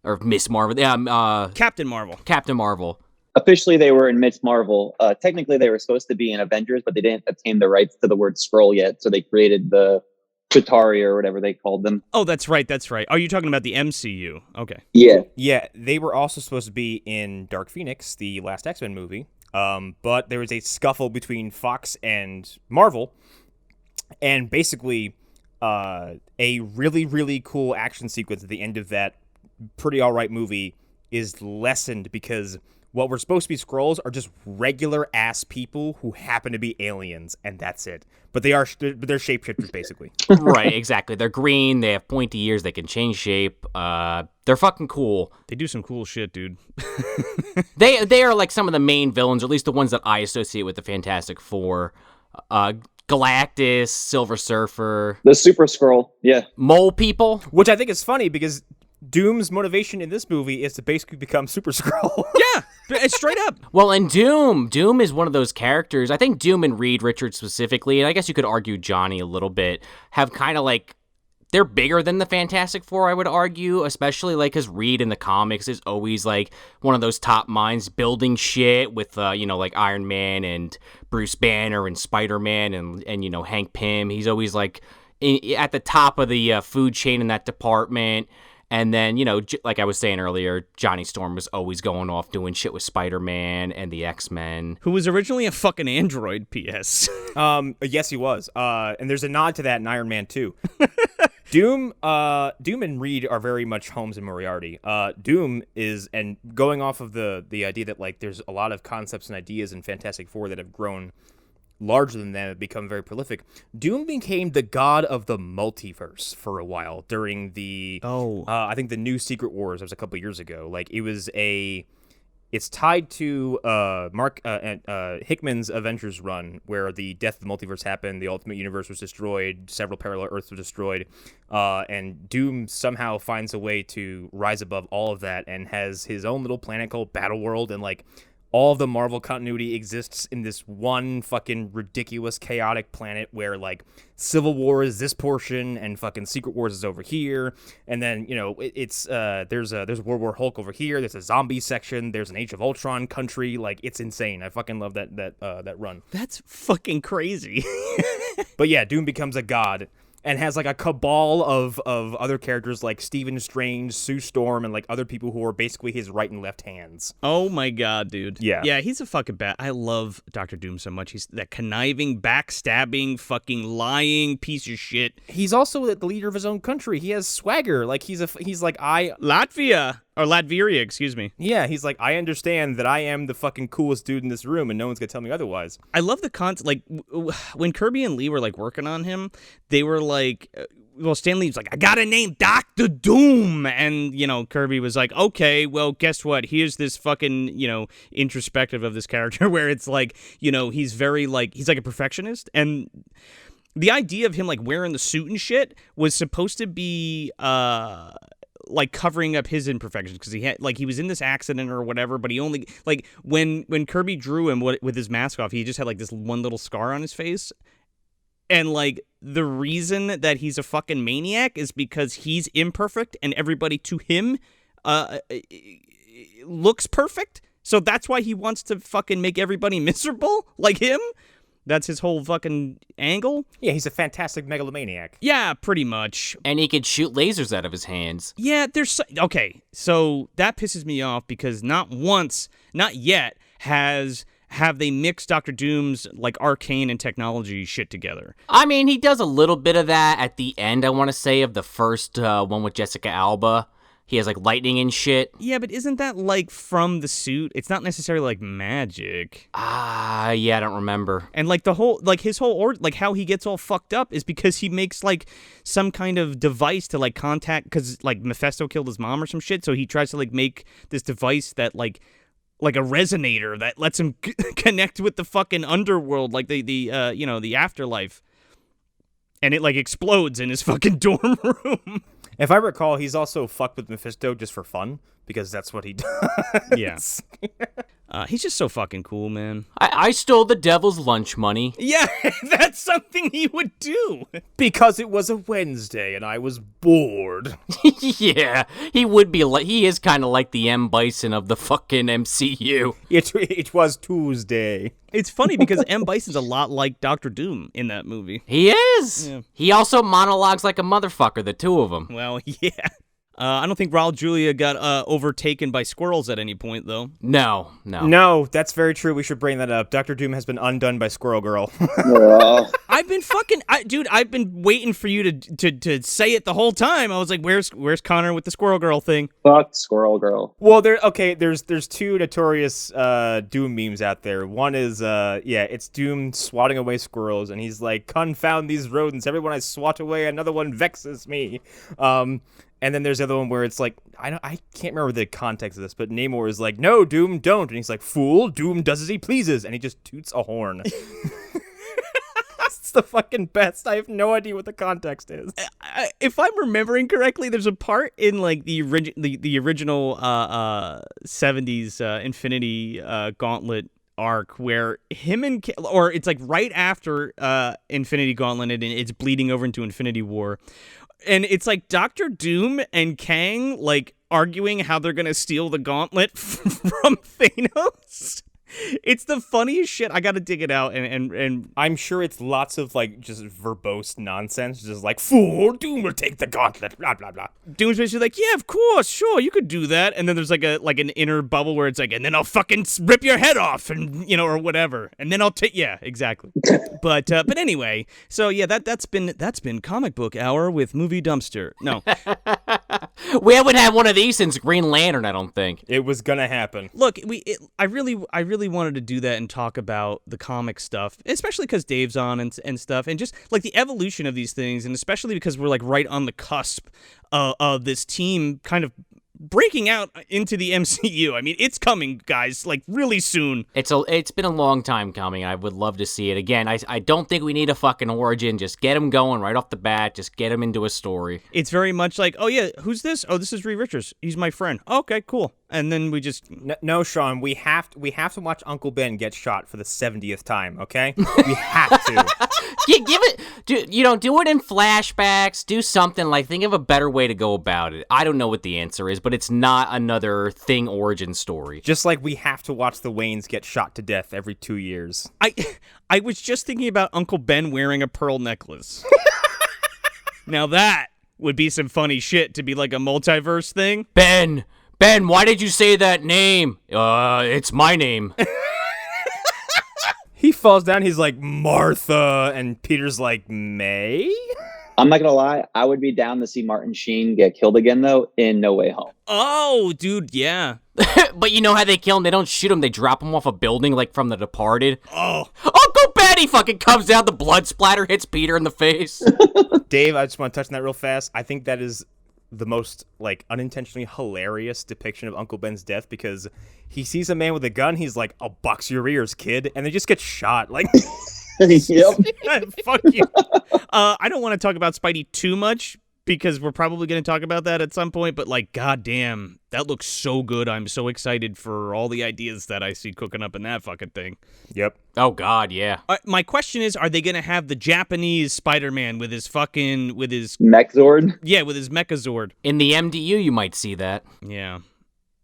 Or Miss Marvel? Yeah, Captain Marvel. Captain Marvel. Officially, they were in Miss Marvel. Technically, they were supposed to be in Avengers, but they didn't obtain the rights to the word Skrull yet, so they created the Chitauri or whatever they called them. Oh, that's right. Are you talking about the MCU? Okay. Yeah. Yeah, they were also supposed to be in Dark Phoenix, the last X-Men movie, but there was a scuffle between Fox and Marvel, and basically a really, really cool action sequence at the end of that pretty alright movie is lessened because what were supposed to be Skrulls are just regular ass people who happen to be aliens, and that's it. But they're shapeshifters basically. Right, exactly. They're green. They have pointy ears. They can change shape. They're fucking cool. They do some cool shit, dude. They are like some of the main villains, or at least the ones that I associate with the Fantastic Four. Galactus, Silver Surfer, the Super Skrull. Yeah. Mole People, which I think is funny because Doom's motivation in this movie is to basically become Super Skrull. Yeah, it's straight up. Well, and Doom is one of those characters. I think Doom and Reed Richards specifically, and I guess you could argue Johnny a little bit, have kind of like, they're bigger than the Fantastic Four, I would argue, especially like because Reed in the comics is always like one of those top minds building shit with, like Iron Man and Bruce Banner and Spider-Man and Hank Pym. He's always like at the top of the food chain in that department. And then, like I was saying earlier, Johnny Storm was always going off doing shit with Spider-Man and the X-Men. Who was originally a fucking android, P.S. Yes, he was. And there's a nod to that in Iron Man 2. Doom and Reed are very much Holmes and Moriarty. Doom is, and going off of the idea that, like, there's a lot of concepts and ideas in Fantastic Four that have grown larger than them, have become very prolific. Doom became the god of the multiverse for a while during the I think the new Secret Wars. That was a couple years ago. Like, it was It's tied to Mark Hickman's Avengers run, where the death of the multiverse happened, the Ultimate Universe was destroyed, several parallel Earths were destroyed, and Doom somehow finds a way to rise above all of that and has his own little planet called Battleworld, and like all of the Marvel continuity exists in this one fucking ridiculous, chaotic planet where like Civil War is this portion and fucking Secret Wars is over here, and then there's World War Hulk over here. There's a zombie section. There's an Age of Ultron country. Like, it's insane. I fucking love that run. That's fucking crazy. But yeah, Doom becomes a god. And has like a cabal of other characters like Stephen Strange, Sue Storm, and like other people who are basically his right and left hands. Oh my god, dude. Yeah. Yeah, he's a fucking bat. I love Dr. Doom so much. He's that conniving, backstabbing, fucking lying piece of shit. He's also the leader of his own country. He has swagger. Like he's like Latveria, excuse me. Yeah, he's like, I understand that I am the fucking coolest dude in this room and no one's gonna tell me otherwise. I love the concept. Like, when Kirby and Lee were, like, working on him, they were like, Stan Lee's like, I got to name Dr. Doom. And, Kirby was like, okay, well, guess what? Here's this fucking, introspective of this character where it's like, he's very, like, he's like a perfectionist. And the idea of him, like, wearing the suit and shit was supposed to be, like, covering up his imperfections, because he was in this accident or whatever, but he only, like, when Kirby drew him with his mask off, he just had, like, this one little scar on his face. And, like, the reason that he's a fucking maniac is because he's imperfect and everybody to him looks perfect. So that's why he wants to fucking make everybody miserable like him. That's his whole fucking angle. Yeah, he's a fantastic megalomaniac. Yeah, pretty much. And he could shoot lasers out of his hands. Yeah, okay, so that pisses me off because not yet have they mixed Dr. Doom's, like, arcane and technology shit together. I mean, he does a little bit of that at the end, I want to say, of the first one with Jessica Alba. He has, like, lightning and shit. Yeah, but isn't that, like, from the suit? It's not necessarily, like, magic. Yeah, I don't remember. And, like, his whole, like, how he gets all fucked up is because he makes, like, some kind of device to, like, contact, because, like, Mephisto killed his mom or some shit, so he tries to, like, make this device that, like a resonator that lets him connect with the fucking underworld, like the afterlife. And it, like, explodes in his fucking dorm room. If I recall, he's also fucked with Mephisto just for fun, because that's what he does. Yeah. He's just so fucking cool, man. I stole the devil's lunch money. Yeah, that's something he would do. Because it was a Wednesday and I was bored. Yeah, he is kind of like the M. Bison of the fucking MCU. It was Tuesday. It's funny because M. Bison's a lot like Dr. Doom in that movie. He is. Yeah. He also monologues like a motherfucker, the two of them. Well, yeah. I don't think Raul Julia got overtaken by squirrels at any point, though. No. No, that's very true. We should bring that up. Dr. Doom has been undone by Squirrel Girl. I've been waiting for you to say it the whole time. I was like, where's Connor with the Squirrel Girl thing? Fuck Squirrel Girl. Well, there's two notorious Doom memes out there. One is it's Doom swatting away squirrels, and he's like, confound these rodents. Everyone I swat away, another one vexes me. And then there's the other one where it's like, I can't remember the context of this, but Namor is like, no, Doom, don't. And he's like, fool, Doom does as he pleases. And he just toots a horn. It's the fucking best. I have no idea what the context is. If I'm remembering correctly, there's a part in, like, the original 70s Infinity Gauntlet arc where or it's like right after Infinity Gauntlet and it's bleeding over into Infinity War. And it's like Dr. Doom and Kang, like, arguing how they're going to steal the gauntlet from Thanos. It's the funniest shit. I got to dig it out. And I'm sure it's lots of, like, just verbose nonsense. Just like, fool, Doom will take the gauntlet, blah, blah, blah. Doom's basically like, yeah, of course, sure, you could do that. And then there's like an inner bubble where it's like, and then I'll fucking rip your head off and, or whatever. And then I'll take, yeah, exactly. But anyway, so yeah, that's been Comic Book Hour with Movie Dumpster. No. We haven't had one of these since Green Lantern, I don't think. It was gonna happen. Look, I really wanted to do that and talk about the comic stuff, especially because Dave's on and stuff, and just like the evolution of these things, and especially because we're like right on the cusp of this team kind of breaking out into the MCU. I mean, it's coming, guys, like really soon. It's been a long time coming. I would love to see it again. I don't think we need a fucking origin. Just get him going right off the bat. Just get him into a story. It's very much like, oh yeah, who's this? Oh, this is Reed Richards. He's my friend. Okay, cool. And then we just No, Sean, we have to watch Uncle Ben get shot for the 70th time, okay? We have to. Give it, do it in flashbacks. Do something like, think of a better way to go about it. I don't know what the answer is, but it's not another Thing origin story. Just like we have to watch the Waynes get shot to death every 2 years. I was just thinking about Uncle Ben wearing a pearl necklace. Now that would be some funny shit to be like a multiverse thing. Ben, why did you say that name? It's my name. He falls down, he's like, Martha, and Peter's like, May? I'm not gonna lie, I would be down to see Martin Sheen get killed again, though, in No Way Home. Oh, dude, yeah. But you know how they kill him? They don't shoot him. They drop him off a building like from The Departed. Oh. Uncle Benny fucking comes out. The blood splatter hits Peter in the face. Dave, I just want to touch on that real fast. I think that is the most, like, unintentionally hilarious depiction of Uncle Ben's death, because he sees a man with a gun, he's like, I'll box your ears, kid, and they just get shot. Like, Yep. Fuck you. I don't want to talk about Spidey too much, because we're probably going to talk about that at some point, but like, goddamn, that looks so good. I'm so excited for all the ideas that I see cooking up in that fucking thing. Yep. Oh, God, yeah. My question is, are they going to have the Japanese Spider-Man with his Mechzord? Yeah, with his Mechazord. In the MDU, you might see that. Yeah.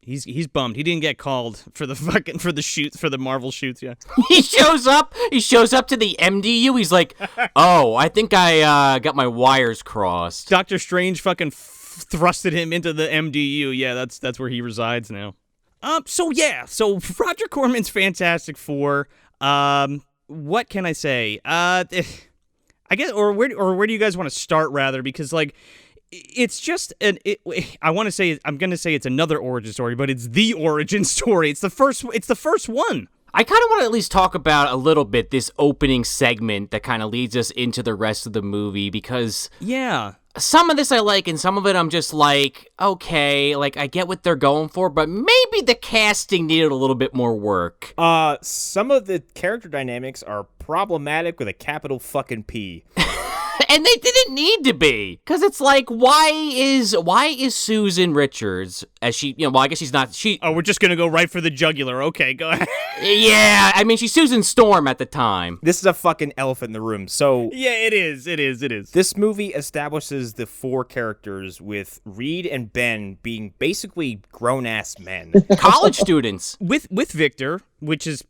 He's bummed. He didn't get called for the Marvel shoots, yeah. He shows up to the MDU. He's like, oh, I think I got my wires crossed. Doctor Strange fucking thrusted him into the MDU. Yeah, that's where he resides now. So Roger Corman's Fantastic Four. What can I say? I guess, or where do you guys want to start, rather? Because, like, it's just I'm going to say it's another origin story, but it's the origin story. It's the first one. I kind of want to at least talk about a little bit this opening segment that kind of leads us into the rest of the movie, because yeah, some of this I like, and some of it I'm just like, okay, like I get what they're going for, but maybe the casting needed a little bit more work. Some of the character dynamics are problematic with a capital fucking P. And they didn't need to be, because it's like, why is Susan Richards, as she, well, I guess she's not, oh, we're just gonna go right for the jugular. Okay, go ahead. Yeah, I mean, she's Susan Storm at the time. This is a fucking elephant in the room. So yeah, it is. This movie establishes the four characters, with Reed and Ben being basically grown-ass men. College students. With Victor, which is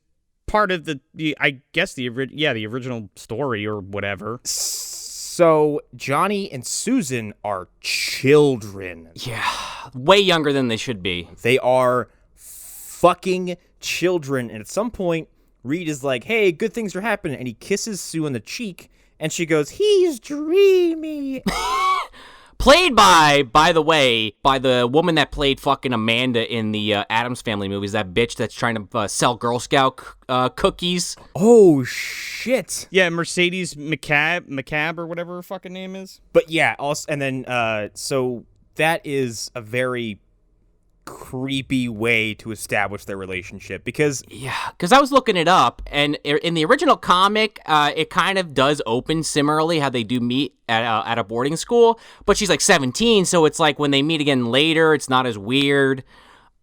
part of the I guess the original story or whatever. So Johnny and Susan are children. Yeah, way younger than they should be. They are fucking children. And at some point, Reed is like, hey, good things are happening. And he kisses Sue on the cheek. And she goes, he's dreamy. Played by the way, by the woman that played fucking Amanda in the Addams Family movies, that bitch that's trying to sell Girl Scout cookies. Oh, shit. Yeah, Mercedes McCabe or whatever her fucking name is. But yeah, also, and then, so that is a very creepy way to establish their relationship, because I was looking it up, and in the original comic, it kind of does open similarly, how they do meet at a boarding school, but she's like 17, so it's like when they meet again later, it's not as weird.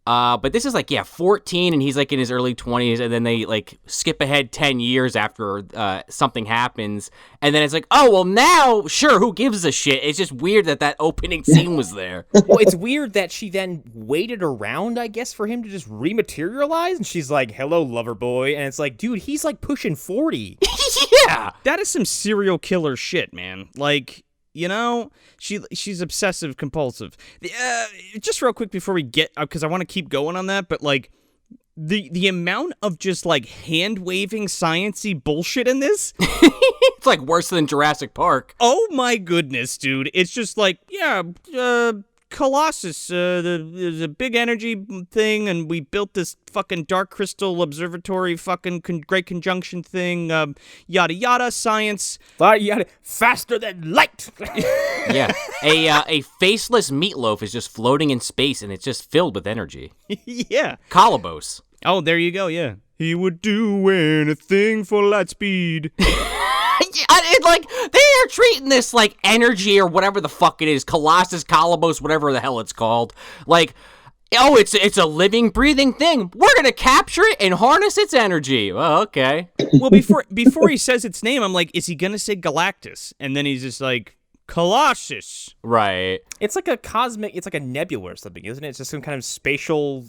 But this is like, 14, and he's like in his early 20s, and then they like skip ahead 10 years after something happens, and then it's like, oh, well, now, sure, who gives a shit? It's just weird that opening scene was there. Well, it's weird that she then waited around, I guess, for him to just rematerialize, and she's like, hello, lover boy, and it's like, dude, he's like pushing 40. Yeah. That is some serial killer shit, man. Like, you know, she's obsessive compulsive. Just real quick before we get up, because I want to keep going on that, but like the amount of just like hand waving sciencey bullshit in this, it's like worse than Jurassic Park. Oh my goodness, dude! It's just like, Colossus, the big energy thing, and we built this fucking dark crystal observatory fucking great conjunction thing, yada yada, science. Faster than light. Yeah, a faceless meatloaf is just floating in space, and it's just filled with energy. Yeah. Colobos. Oh, there you go, yeah. He would do anything for light speed. Like, they are treating this like energy or whatever the fuck it is, Colossus, Colobos, whatever the hell it's called. Like, oh, it's a living, breathing thing. We're gonna capture it and harness its energy. Oh, okay. Well, before he says its name, I'm like, is he gonna say Galactus? And then he's just like, Colossus. Right. It's like a nebula or something, isn't it? It's just some kind of spatial,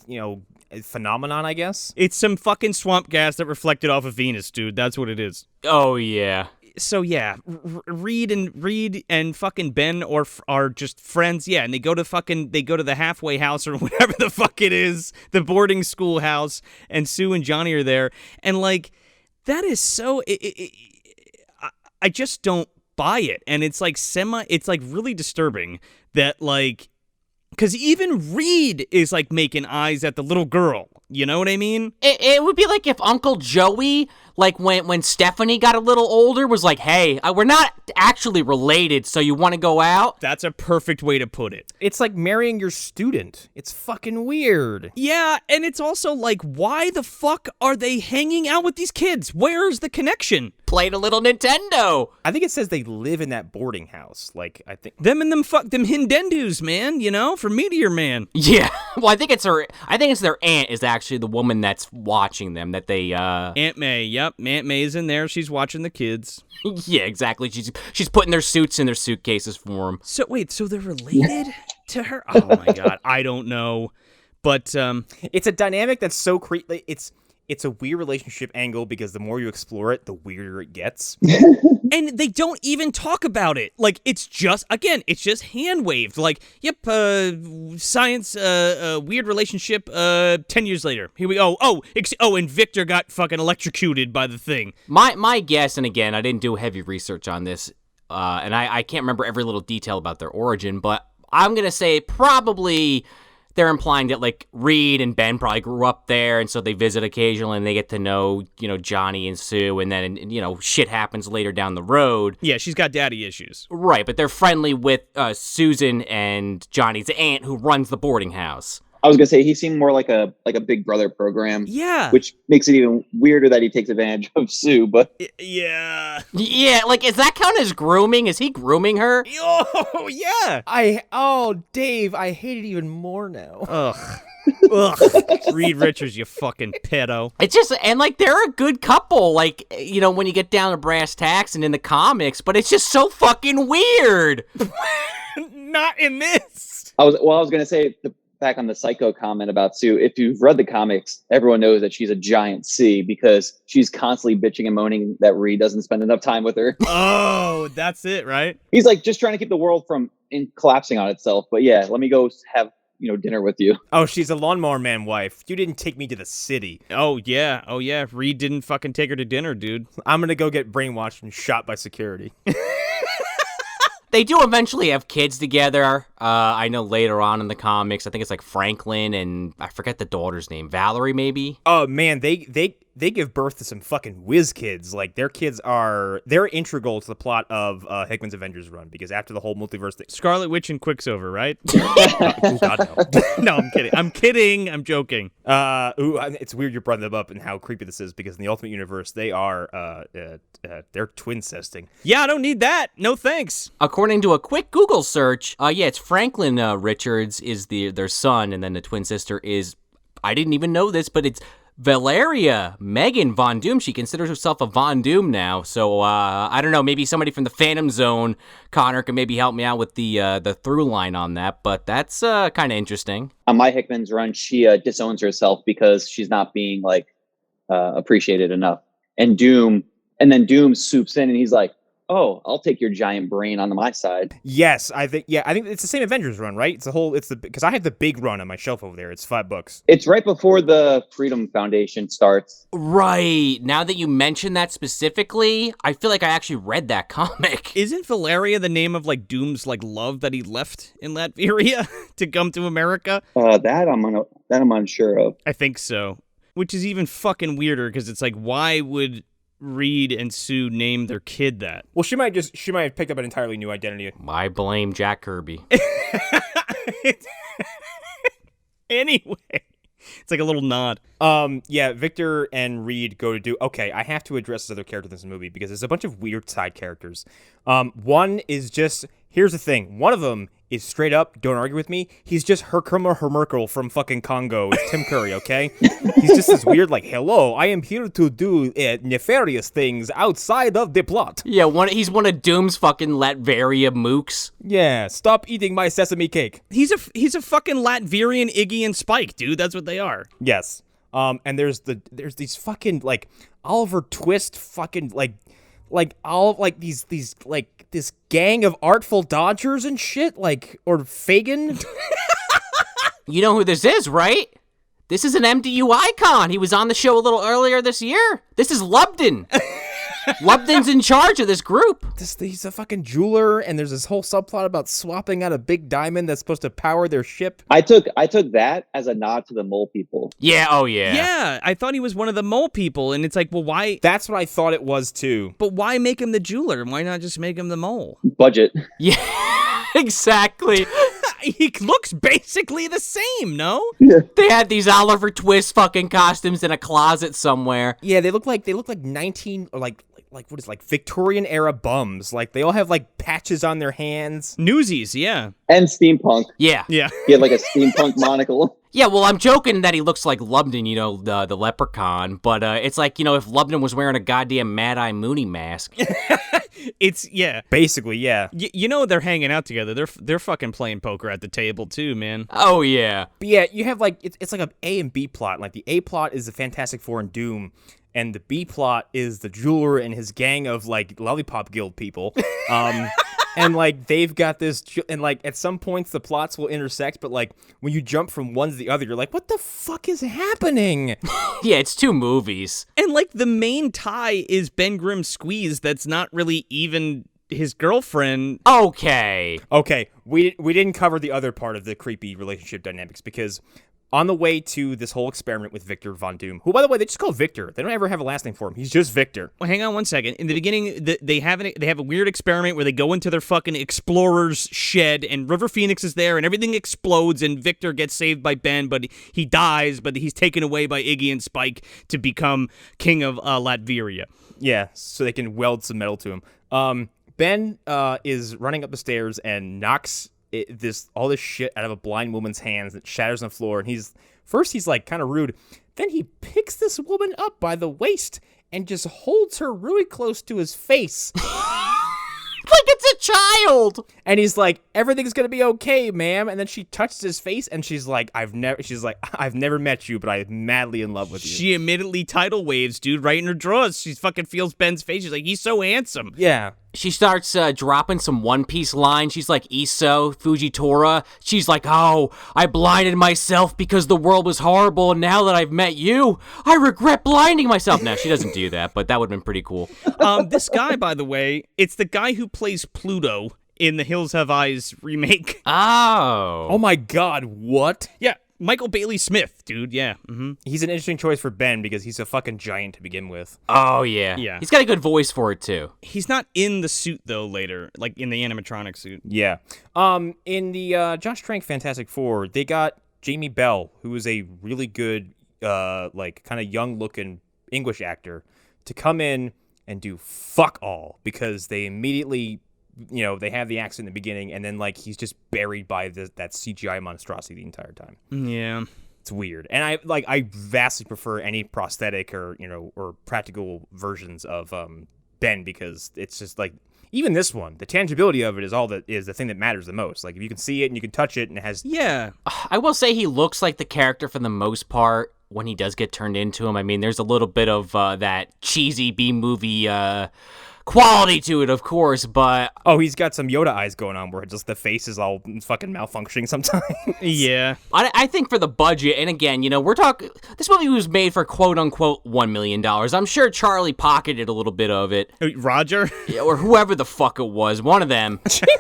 phenomenon, I guess. It's some fucking swamp gas that reflected off of Venus, dude. That's what it is. Oh, yeah. So yeah, Reed and fucking Ben are just friends. Yeah, and they go to the halfway house or whatever the fuck it is, the boarding school house, and Sue and Johnny are there, and like that is so. I just don't buy it, and it's like really disturbing that like, because even Reed is like making eyes at the little girl. You know what I mean? It would be like if Uncle Joey, like when Stephanie got a little older, was like, hey, we're not actually related, so you want to go out? That's a perfect way to put it. It's like marrying your student. It's fucking weird. Yeah, and it's also like, why the fuck are they hanging out with these kids? Where's the connection? Played a little Nintendo. I think it says they live in that boarding house. Like, I think them Hindendus, man, for Meteor Man. Yeah. Well, I think it's their aunt is actually the woman that's watching them, that they Aunt May. Yep, Aunt May's in there. She's watching the kids. Yeah, exactly. She's putting their suits in their suitcases for them. So wait, so they're related to her? Oh my god, I don't know. But it's a dynamic that's so creepy. It's a weird relationship angle because the more you explore it, the weirder it gets. And they don't even talk about it. Like, it's just hand-waved. Like, yep, science, weird relationship, 10 years later. Here we go. Oh, and Victor got fucking electrocuted by the thing. My guess, and again, I didn't do heavy research on this, and I can't remember every little detail about their origin, but I'm going to say probably they're implying that, like, Reed and Ben probably grew up there, and so they visit occasionally, and they get to know, Johnny and Sue, and then, shit happens later down the road. Yeah, she's got daddy issues. Right, but they're friendly with Susan and Johnny's aunt, who runs the boarding house. I was gonna say he seemed more like a Big Brother program. Yeah, which makes it even weirder that he takes advantage of Sue. But yeah, like, is that count as grooming? Is he grooming her? Oh yeah. Dave, I hate it even more now. Ugh. Reed Richards, you fucking pedo. It's just, and like, they're a good couple, like, when you get down to brass tacks and in the comics, but it's just so fucking weird. Not in this. I was gonna say back on the Psycho comment about Sue, if you've read the comics, everyone knows that she's a giant C because she's constantly bitching and moaning that Reed doesn't spend enough time with her. Oh, that's it, right? He's like just trying to keep the world from collapsing on itself. But yeah, let me go have dinner with you. Oh, she's a Lawnmower Man wife. You didn't take me to the city. Oh yeah. Reed didn't fucking take her to dinner, dude. I'm gonna go get brainwashed and shot by security. They do eventually have kids together. I know later on in the comics, I think it's like Franklin and I forget the daughter's name, Valerie maybe. Oh man, they give birth to some fucking whiz kids. Like they're integral to the plot of Hickman's Avengers run because after the whole multiverse thing, Scarlet Witch and Quicksilver, right? Oh God, no. No, I'm kidding. I'm joking. It's weird you brought them up and how creepy this is because in the Ultimate Universe they are they're twin cesting. Yeah, I don't need that. No thanks. According to a quick Google search, it's Franklin Richards is their son, and then the twin sister is, I didn't even know this, but it's Valeria Megan Von Doom. She considers herself a Von Doom now. So I don't know, maybe somebody from the Phantom Zone, Connor, can maybe help me out with the through line on that. But that's kind of interesting. On my Hickman's run, she disowns herself because she's not being appreciated enough. And Doom swoops in and he's like, oh, I'll take your giant brain on my side. Yes, I think it's the same Avengers run, right? Because I have the big run on my shelf over there. It's $5. It's right before the Freedom Foundation starts. Right. Now that you mention that specifically, I feel like I actually read that comic. Isn't Valeria the name of like Doom's like love that he left in Latveria to come to America? That I'm unsure of. I think so. Which is even fucking weirder because it's like, why would Reed and Sue name their kid that? Well, she might have picked up an entirely new identity. I blame Jack Kirby. Anyway, it's like a little nod. Yeah, Victor and Reed go to do... Okay, I have to address this other character in this movie because there's a bunch of weird side characters. One is just... Here's the thing. One of them is straight up, don't argue with me, he's just Hermerkel from fucking Congo. It's Tim Curry, okay? He's just this weird, like, hello, I am here to do nefarious things outside of the plot. Yeah, he's one of Doom's fucking Latveria mooks. Yeah, stop eating my sesame cake. He's a fucking Latverian Iggy and Spike, dude. That's what they are. Yes. And there's these fucking, like, Oliver Twist fucking, like all of like these like this gang of Artful Dodgers and shit, like, or Fagin. You know who this is, right? This is an MDU icon. He was on the show a little earlier this year. This is Ludban. Ludban's in charge of this group. He's a fucking jeweler, and there's this whole subplot about swapping out a big diamond that's supposed to power their ship. I took that as a nod to the mole people. Yeah, oh yeah. Yeah, I thought he was one of the mole people, and it's like, well, why? That's what I thought it was too. But why make him the jeweler? Why not just make him the mole? Budget. Yeah, exactly. He looks basically the same, no? Yeah. They had these Oliver Twist fucking costumes in a closet somewhere. Yeah, they look like 19 or like what is, like, Victorian era bums. Like, they all have like patches on their hands. Newsies, yeah. And steampunk. Yeah. Yeah. He had like a steampunk monocle. Yeah, well, I'm joking that he looks like Ludban, you know, the leprechaun, but it's like, you know, if Ludban was wearing a goddamn Mad Eye Mooney mask. It's, yeah. Basically, yeah. You know they're hanging out together. They're fucking playing poker at the table too, man. Oh, yeah. But yeah, you have like, it's like a A and B plot. Like, the A plot is the Fantastic Four and Doom, and the B plot is the jeweler and his gang of, like, Lollipop Guild people. And, like, they've got this, and, like, at some points the plots will intersect, but, like, when you jump from one to the other, you're like, what the fuck is happening? Yeah, it's two movies. And, like, the main tie is Ben Grimm's squeeze that's not really even his girlfriend. Okay, we didn't cover the other part of the creepy relationship dynamics, because on the way to this whole experiment with Victor Von Doom, who, by the way, they just call Victor. They don't ever have a last name for him. He's just Victor. Well, hang on one second. In the beginning, they have a weird experiment where they go into their fucking explorer's shed, and River Phoenix is there, and everything explodes, and Victor gets saved by Ben, but he dies, but he's taken away by Iggy and Spike to become king of Latveria. Yeah, so they can weld some metal to him. Ben is running up the stairs and knocks all this shit out of a blind woman's hands that shatters on the floor, and he's like kind of rude. Then he picks this woman up by the waist and just holds her really close to his face. like it's a child. And he's like, everything's gonna be okay, ma'am. And then she touches his face, and she's like, I've never met you, but I'm madly in love with you. She immediately tidal waves, dude, right in her drawers. She fucking feels Ben's face. She's like, he's so handsome. Yeah. She starts dropping some One Piece lines. She's like, Iso, Fujitora. She's like, oh, I blinded myself because the world was horrible, and now that I've met you, I regret blinding myself. Now, she doesn't do that, but that would have been pretty cool. This guy, by the way, it's the guy who plays Pluto in the Hills Have Eyes remake. Oh. Oh my God, what? Yeah, Michael Bailey Smith, dude, yeah. Mm-hmm. He's an interesting choice for Ben because he's a fucking giant to begin with. Oh, yeah. Yeah. He's got a good voice for it, too. He's not in the suit, though, later, like in the animatronic suit. Yeah. In the Josh Trank Fantastic Four, they got Jamie Bell, who is a really good, like, kind of young-looking English actor, to come in and do fuck all because they immediately, you know, they have the accent in the beginning, and then, like, he's just buried by that CGI monstrosity the entire time. Yeah. It's weird. And I vastly prefer any prosthetic or, you know, or practical versions of Ben, because it's just like, even this one, the tangibility of it is the thing that matters the most. Like, if you can see it and you can touch it and it has... Yeah. I will say he looks like the character for the most part when he does get turned into him. I mean, there's a little bit of that cheesy B-movie quality to it, of course, but Oh, he's got some Yoda eyes going on where just the face is all fucking malfunctioning sometimes. Yeah. I think for the budget, and again, we're talking, this movie was made for quote-unquote $1 million. I'm sure Charlie pocketed a little bit of it. Roger? Yeah, or whoever the fuck it was, one of them.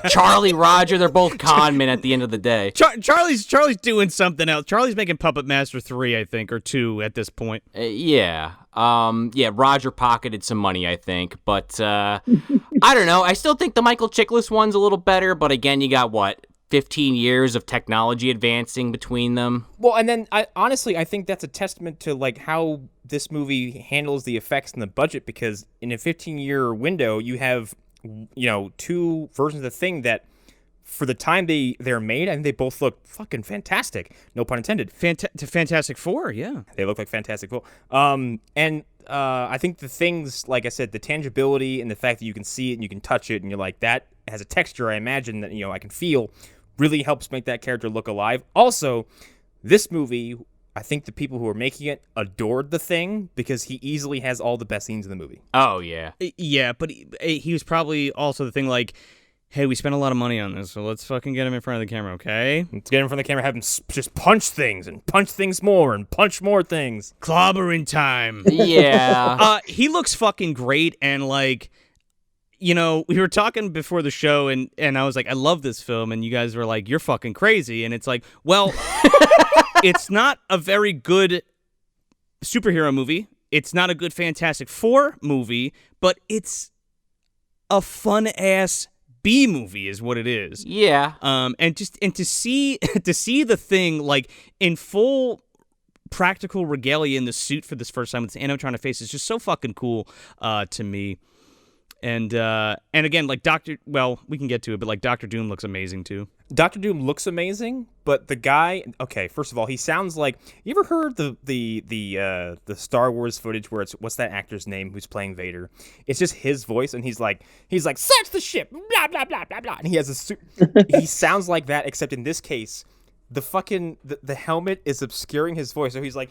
Charlie, Roger, they're both con men at the end of the day. Charlie's doing something else. Charlie's making Puppet Master 3, I think, or 2 at this point. Yeah. Roger pocketed some money, I think, but I don't know. I still think the Michael Chiklis one's a little better, but again, you got 15 years of technology advancing between them. Well, and then honestly, I think that's a testament to like how this movie handles the effects and the budget, because in a 15-year window, you have 2 versions of the thing that, for the time they're made, I think they both look fucking fantastic. No pun intended. To Fantastic Four, yeah. They look like Fantastic Four. I think the things, like I said, the tangibility and the fact that you can see it and you can touch it and you're like, that has a texture, I imagine, that, I can feel, really helps make that character look alive. Also, this movie, I think the people who are making it adored the Thing because he easily has all the best scenes in the movie. Oh, yeah. Yeah, but he was probably also the thing like, hey, we spent a lot of money on this, so let's fucking get him in front of the camera, okay? Let's get him in front of the camera, have him just punch things and punch things more and punch more things. Clobberin Time. Yeah. He looks fucking great, and like, we were talking before the show, and I was like, I love this film, and you guys were like, you're fucking crazy, and it's like, well, it's not a very good superhero movie. It's not a good Fantastic Four movie, but it's a fun-ass B movie is what it is. Yeah. And to see the Thing like in full practical regalia in the suit for this first time with this animatronic face is just so fucking cool to me. And again, like we can get to it, but like Dr. Doom looks amazing too. Dr. Doom looks amazing, but the guy, okay, first of all, he sounds like, you ever heard the Star Wars footage where it's, what's that actor's name who's playing Vader? It's just his voice, and he's like, search the ship, blah, blah, blah, blah, blah. And he has he sounds like that, except in this case, the fucking, the helmet is obscuring his voice, so he's like,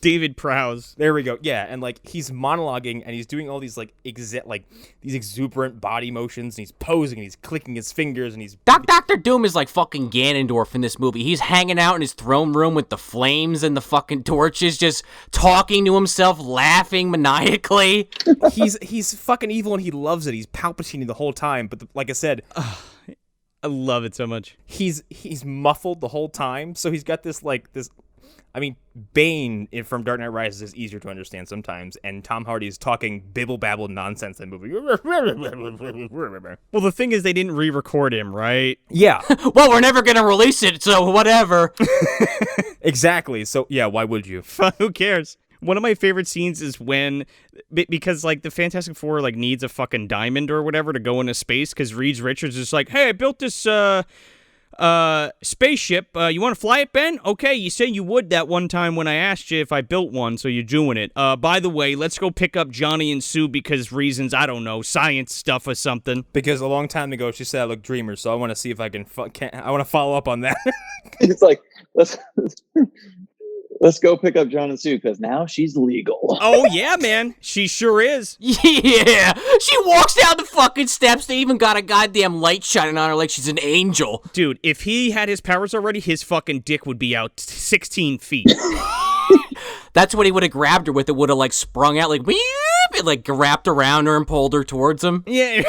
David Prowse. There we go. Yeah, and like he's monologuing and he's doing all these these exuberant body motions, and he's posing and he's clicking his fingers and he's Dr. Doom is like fucking Ganondorf in this movie. He's hanging out in his throne room with the flames and the fucking torches, just talking to himself, laughing maniacally. he's fucking evil and he loves it. He's Palpatine the whole time, but like I said, I love it so much. He's muffled the whole time, so he's got this. I mean, Bane from Dark Knight Rises is easier to understand sometimes, and Tom Hardy is talking bibble-babble nonsense in the movie. Well, the thing is, they didn't re-record him, right? Yeah. Well, we're never gonna release it, so whatever. Exactly. So, yeah, why would you? Who cares? One of my favorite scenes is when, because like the Fantastic Four like needs a fucking diamond or whatever to go into space, because Reed Richards is like, hey, I built this spaceship. You want to fly it, Ben? Okay, you said you would that one time when I asked you if I built one, so you're doing it. By the way, let's go pick up Johnny and Sue because reasons, I don't know, science stuff or something. Because a long time ago she said I look dreamer, so I want to see if I can I want to follow up on that. It's like, let's go pick up John and Sue because now she's legal. Oh, yeah, man. She sure is. Yeah. She walks down the fucking steps. They even got a goddamn light shining on her like she's an angel. Dude, if he had his powers already, his fucking dick would be out 16 feet. That's what he would have grabbed her with. It would have like sprung out like, it like wrapped around her and pulled her towards him. Yeah,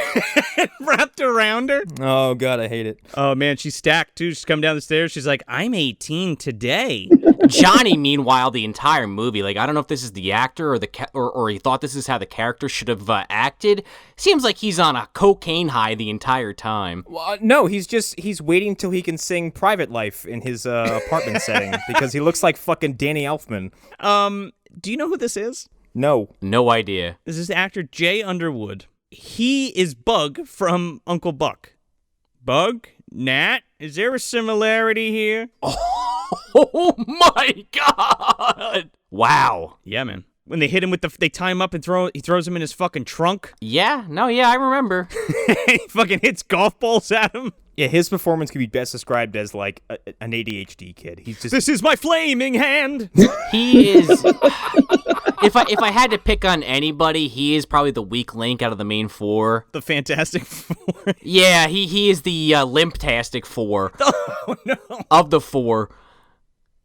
wrapped around her. Oh, God, I hate it. Oh, man, she's stacked, too. She's come down the stairs. She's like, I'm 18 today. Johnny, meanwhile, the entire movie, like, I don't know if this is the actor or he thought this is how the character should have acted. Seems like he's on a cocaine high the entire time. Well, no, he's waiting till he can sing Private Life in his apartment setting because he looks like fucking Danny Elfman. Do you know who this is? No. No idea. This is actor Jay Underwood. He is Bug from Uncle Buck. Bug? Nat? Is there a similarity here? Oh my God! Wow. Yeah, man. When they hit him with they tie him up and he throws him in his fucking trunk. Yeah, I remember. He fucking hits golf balls at him. Yeah, his performance could be best described as like an ADHD kid. He's just, this is my flaming hand. He is. if I had to pick on anybody, he is probably the weak link out of the main four. The Fantastic Four. Yeah, he is the limp-tastic four. Oh, no. Of the four.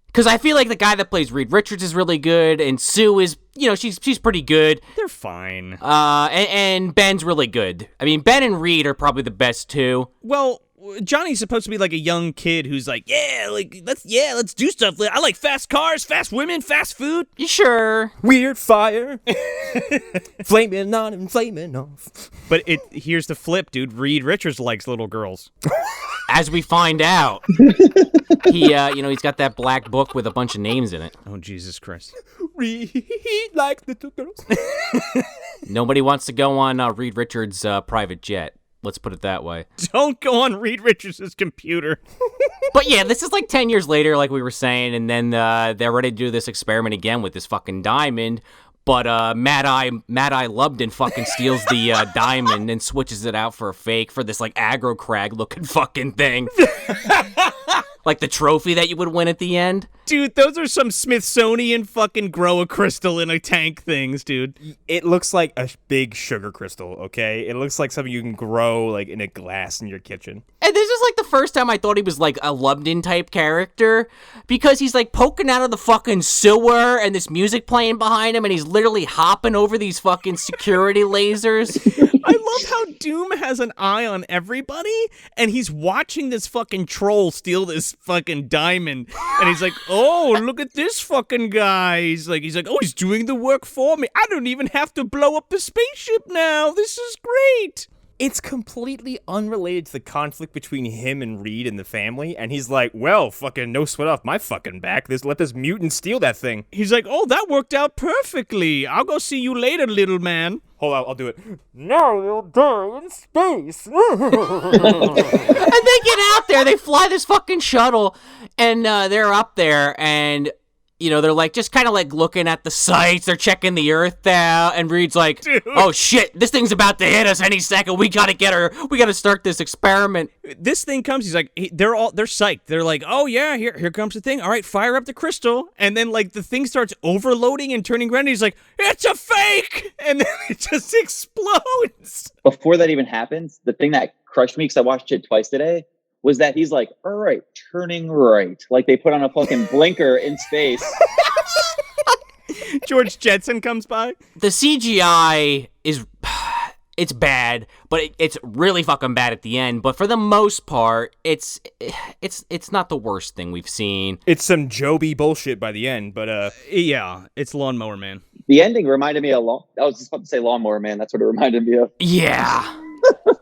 Because I feel like the guy that plays Reed Richards is really good, and Sue is, she's pretty good. They're fine. And Ben's really good. I mean, Ben and Reed are probably the best too. Well, Johnny's supposed to be like a young kid who's like, let's do stuff. I like fast cars, fast women, fast food. You sure? Weird fire. Flaming on and flaming off. But here's the flip, dude. Reed Richards likes little girls. As we find out, he's got that black book with a bunch of names in it. Oh, Jesus Christ. Reed likes little girls. Nobody wants to go on Reed Richards' private jet. Let's put it that way. Don't go on Reed Richards' computer. But yeah, this is like 10 years later, like we were saying, and then they're ready to do this experiment again with this fucking diamond. But Mad Eye Lubden fucking steals the diamond and switches it out for a fake for this like aggro crag looking fucking thing. Like the trophy that you would win at the end. Dude, those are some Smithsonian fucking grow a crystal in a tank things, dude. It looks like a big sugar crystal, okay? It looks like something you can grow like in a glass in your kitchen. And this is like the first time I thought he was like a Lubden type character, because he's like poking out of the fucking sewer and this music playing behind him, and he's literally hopping over these fucking security lasers. I love how Doom has an eye on everybody, and he's watching this fucking troll steal this fucking diamond, and he's like, oh, look at this fucking guy. He's like, oh, he's doing the work for me. I don't even have to blow up the spaceship now. This is great. It's completely unrelated to the conflict between him and Reed and the family, and he's like, well, fucking no sweat off my fucking back. Let this mutant steal that thing. He's like, oh, that worked out perfectly. I'll go see you later, little man. Hold on, I'll do it. Now you'll die in space. And they get out there, they fly this fucking shuttle, and they're up there, and they're like just kind of like looking at the sights. They're checking the Earth out, and Reed's like, Dude. "Oh shit, this thing's about to hit us any second. We gotta start this experiment." This thing comes. He's like, they're psyched. They're like, oh yeah, here comes the thing. All right, fire up the crystal, and then like the thing starts overloading and turning red. And he's like, it's a fake, and then it just explodes. Before that even happens, the thing that crushed me, because I watched it twice today, was that he's like, all right, turning right. Like they put on a fucking blinker in space. George Jetson comes by. The CGI it's bad, but it's really fucking bad at the end. But for the most part, it's not the worst thing we've seen. It's some Joby bullshit by the end, but yeah, it's Lawnmower Man. The ending reminded me of I was just about to say Lawnmower Man. That's what it reminded me of. Yeah.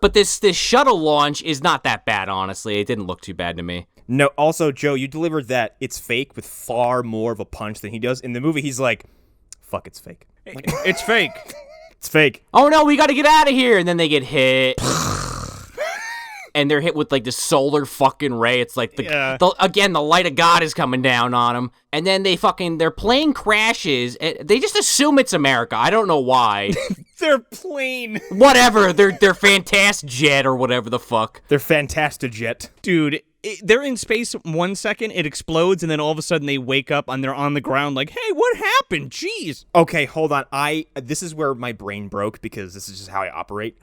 But this shuttle launch is not that bad, honestly. It didn't look too bad to me. No, also, Joe, you delivered that it's fake with far more of a punch than he does. In the movie, he's like, fuck, it's fake. Like, it's fake. It's fake. Oh, no, we got to get out of here. And then they get hit. And they're hit with, like, this solar fucking ray. It's like, the light of God is coming down on them. And then their plane crashes. They just assume it's America. I don't know why. Their plane. Whatever. They're Fantastic Jet or whatever the fuck. They're Fantastic Jet. Dude, they're in space 1 second, it explodes, and then all of a sudden they wake up and they're on the ground like, hey, what happened? Jeez. Okay, hold on. This is where my brain broke, because this is just how I operate.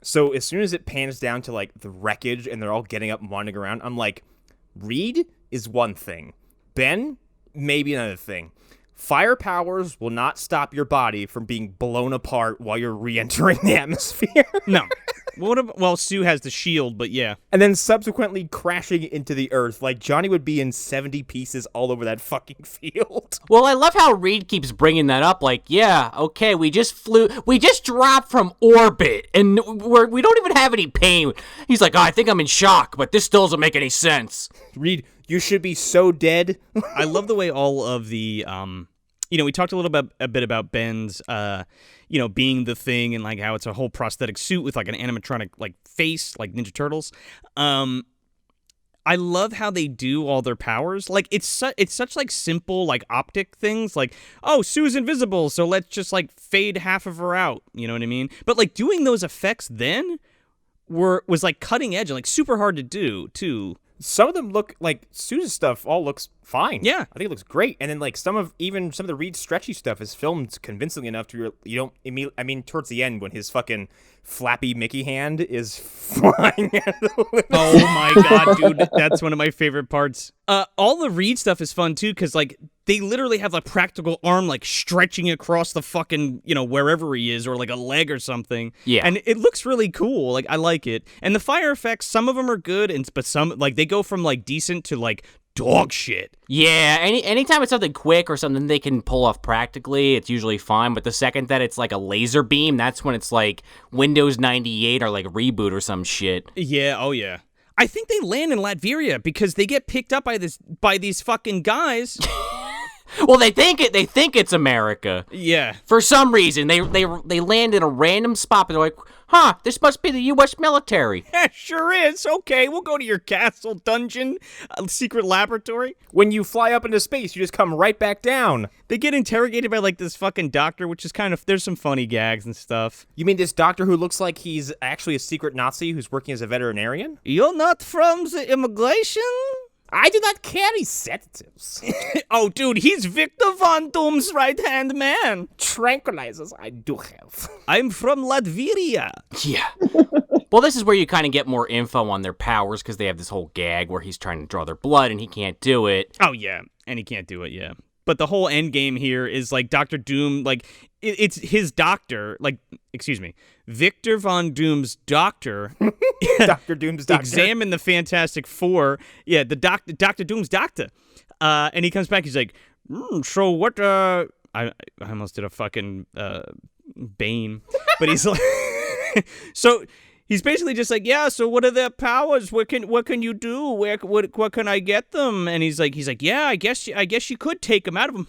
So as soon as it pans down to, like, the wreckage and they're all getting up and wandering around, I'm like, Reed is one thing. Ben, maybe another thing. Fire powers will not stop your body from being blown apart while you're re-entering the atmosphere. No. Well, Sue has the shield, but yeah. And then subsequently crashing into the earth, like Johnny would be in 70 pieces all over that fucking field. Well, I love how Reed keeps bringing that up. Like, yeah, okay, we just dropped from orbit, and we don't even have any pain. He's like, oh, I think I'm in shock, but this still doesn't make any sense. Reed, you should be so dead. I love the way all of the, we talked a bit about Ben's, being the thing and like how it's a whole prosthetic suit with like an animatronic like face, like Ninja Turtles. I love how they do all their powers. Like it's such like simple like optic things. Like, oh, Sue's invisible, so let's just like fade half of her out. You know what I mean? But like doing those effects then was like cutting edge and like super hard to do too. Some of them look like Sousa's stuff all looks fine. Yeah. I think it looks great. And then like some of the Reed stretchy stuff is filmed convincingly enough to you don't I mean towards the end when his fucking flappy Mickey hand is flying at the limit. Oh my god, dude, that's one of my favorite parts. All the Reed stuff is fun too, because like they literally have a practical arm like stretching across the fucking, wherever he is, or like a leg or something. Yeah. And it looks really cool. Like I like it. And the fire effects, some of them are good, but some like they go from like decent to like dog shit. Yeah, anytime it's something quick or something they can pull off practically, it's usually fine. But the second that it's like a laser beam, that's when it's like Windows 98 or like Reboot or some shit. Yeah, oh yeah. I think they land in Latveria because they get picked up by these fucking guys. Well, they think it's America. Yeah. For some reason, they land in a random spot, but they're like, this must be the U.S. military. Yeah, sure is. Okay, we'll go to your castle, dungeon, secret laboratory. When you fly up into space, you just come right back down. They get interrogated by like this fucking doctor, which is there's some funny gags and stuff. You mean this doctor who looks like he's actually a secret Nazi who's working as a veterinarian? You're not from the immigration? I do not carry sedatives. Oh, dude, he's Victor Von Doom's right-hand man. Tranquilizers I do have. I'm from Latveria. Yeah. Well, this is where you kind of get more info on their powers, because they have this whole gag where he's trying to draw their blood and he can't do it. Oh, yeah, and he can't do it, yeah. But the whole end game here is like Dr. Doom, like it's his doctor, like, excuse me, Victor Von Doom's doctor. Dr. Doom's doctor. Examine the Fantastic Four. Yeah, the Dr. Doom's doctor. And he comes back, he's like, so what, I almost did a fucking Bane. But he's like, so he's basically just like, yeah, so what are their powers? What can you do? What can I get them? And he's like, yeah, I guess you could take them out of them.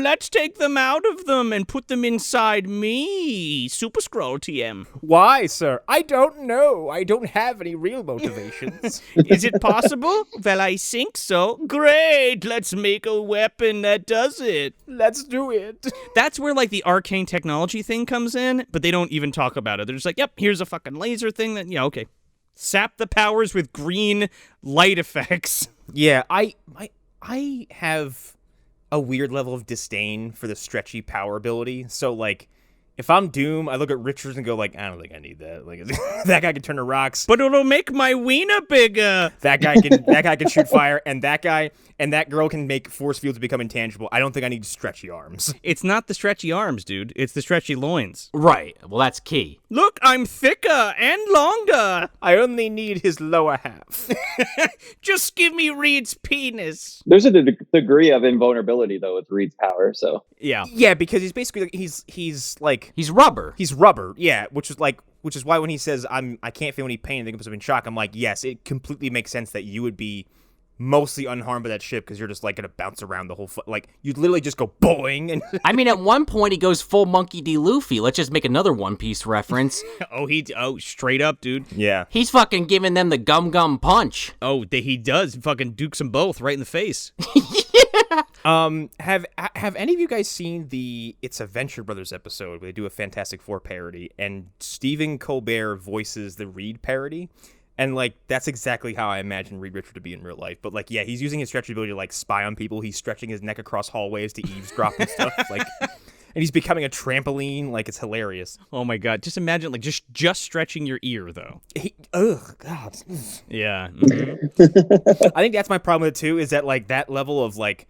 Let's take them out of them and put them inside me. Super Scroll TM. Why, sir? I don't know. I don't have any real motivations. Is it possible? Well, I think so. Great. Let's make a weapon that does it. Let's do it. That's where like the arcane technology thing comes in, but they don't even talk about it. They're just like, yep, here's a fucking laser thing that, okay. Sap the powers with green light effects. Yeah, I have a weird level of disdain for the stretchy power ability. So, like, if I'm Doom, I look at Richards and go, like, I don't think I need that. Like, that guy can turn to rocks. But it'll make my wiener bigger. That guy can shoot fire, and that guy and that girl can make force fields become intangible. I don't think I need stretchy arms. It's not the stretchy arms, dude. It's the stretchy loins. Right. Well, that's key. Look, I'm thicker and longer. I only need his lower half. Just give me Reed's penis. There's a degree of invulnerability though with Reed's power, so yeah, because he's basically he's rubber. He's rubber, yeah. Which is why when he says I can't feel any pain, I think I'm in shock. I'm like, yes, it completely makes sense that you would be mostly unharmed by that ship because you're just like gonna bounce around the whole like you'd literally just go boing. And I mean, at one point he goes full Monkey D. Luffy. Let's just make another One Piece reference. Straight up, dude. Yeah, he's fucking giving them the gum punch. Oh, he does. Fucking dukes them both right in the face. Yeah. Have any of you guys seen the It's a Venture Brothers episode where they do a Fantastic Four parody and Stephen Colbert voices the Reed parody? And, like, that's exactly how I imagine Reed Richards to be in real life. But, like, yeah, he's using his stretchy ability to, like, spy on people. He's stretching his neck across hallways to eavesdrop and stuff. Like, and he's becoming a trampoline. Like, it's hilarious. Oh, my God. Just imagine, like, just stretching your ear, though. God. Yeah. Mm-hmm. I think that's my problem with it, too, is that, like, that level of, like,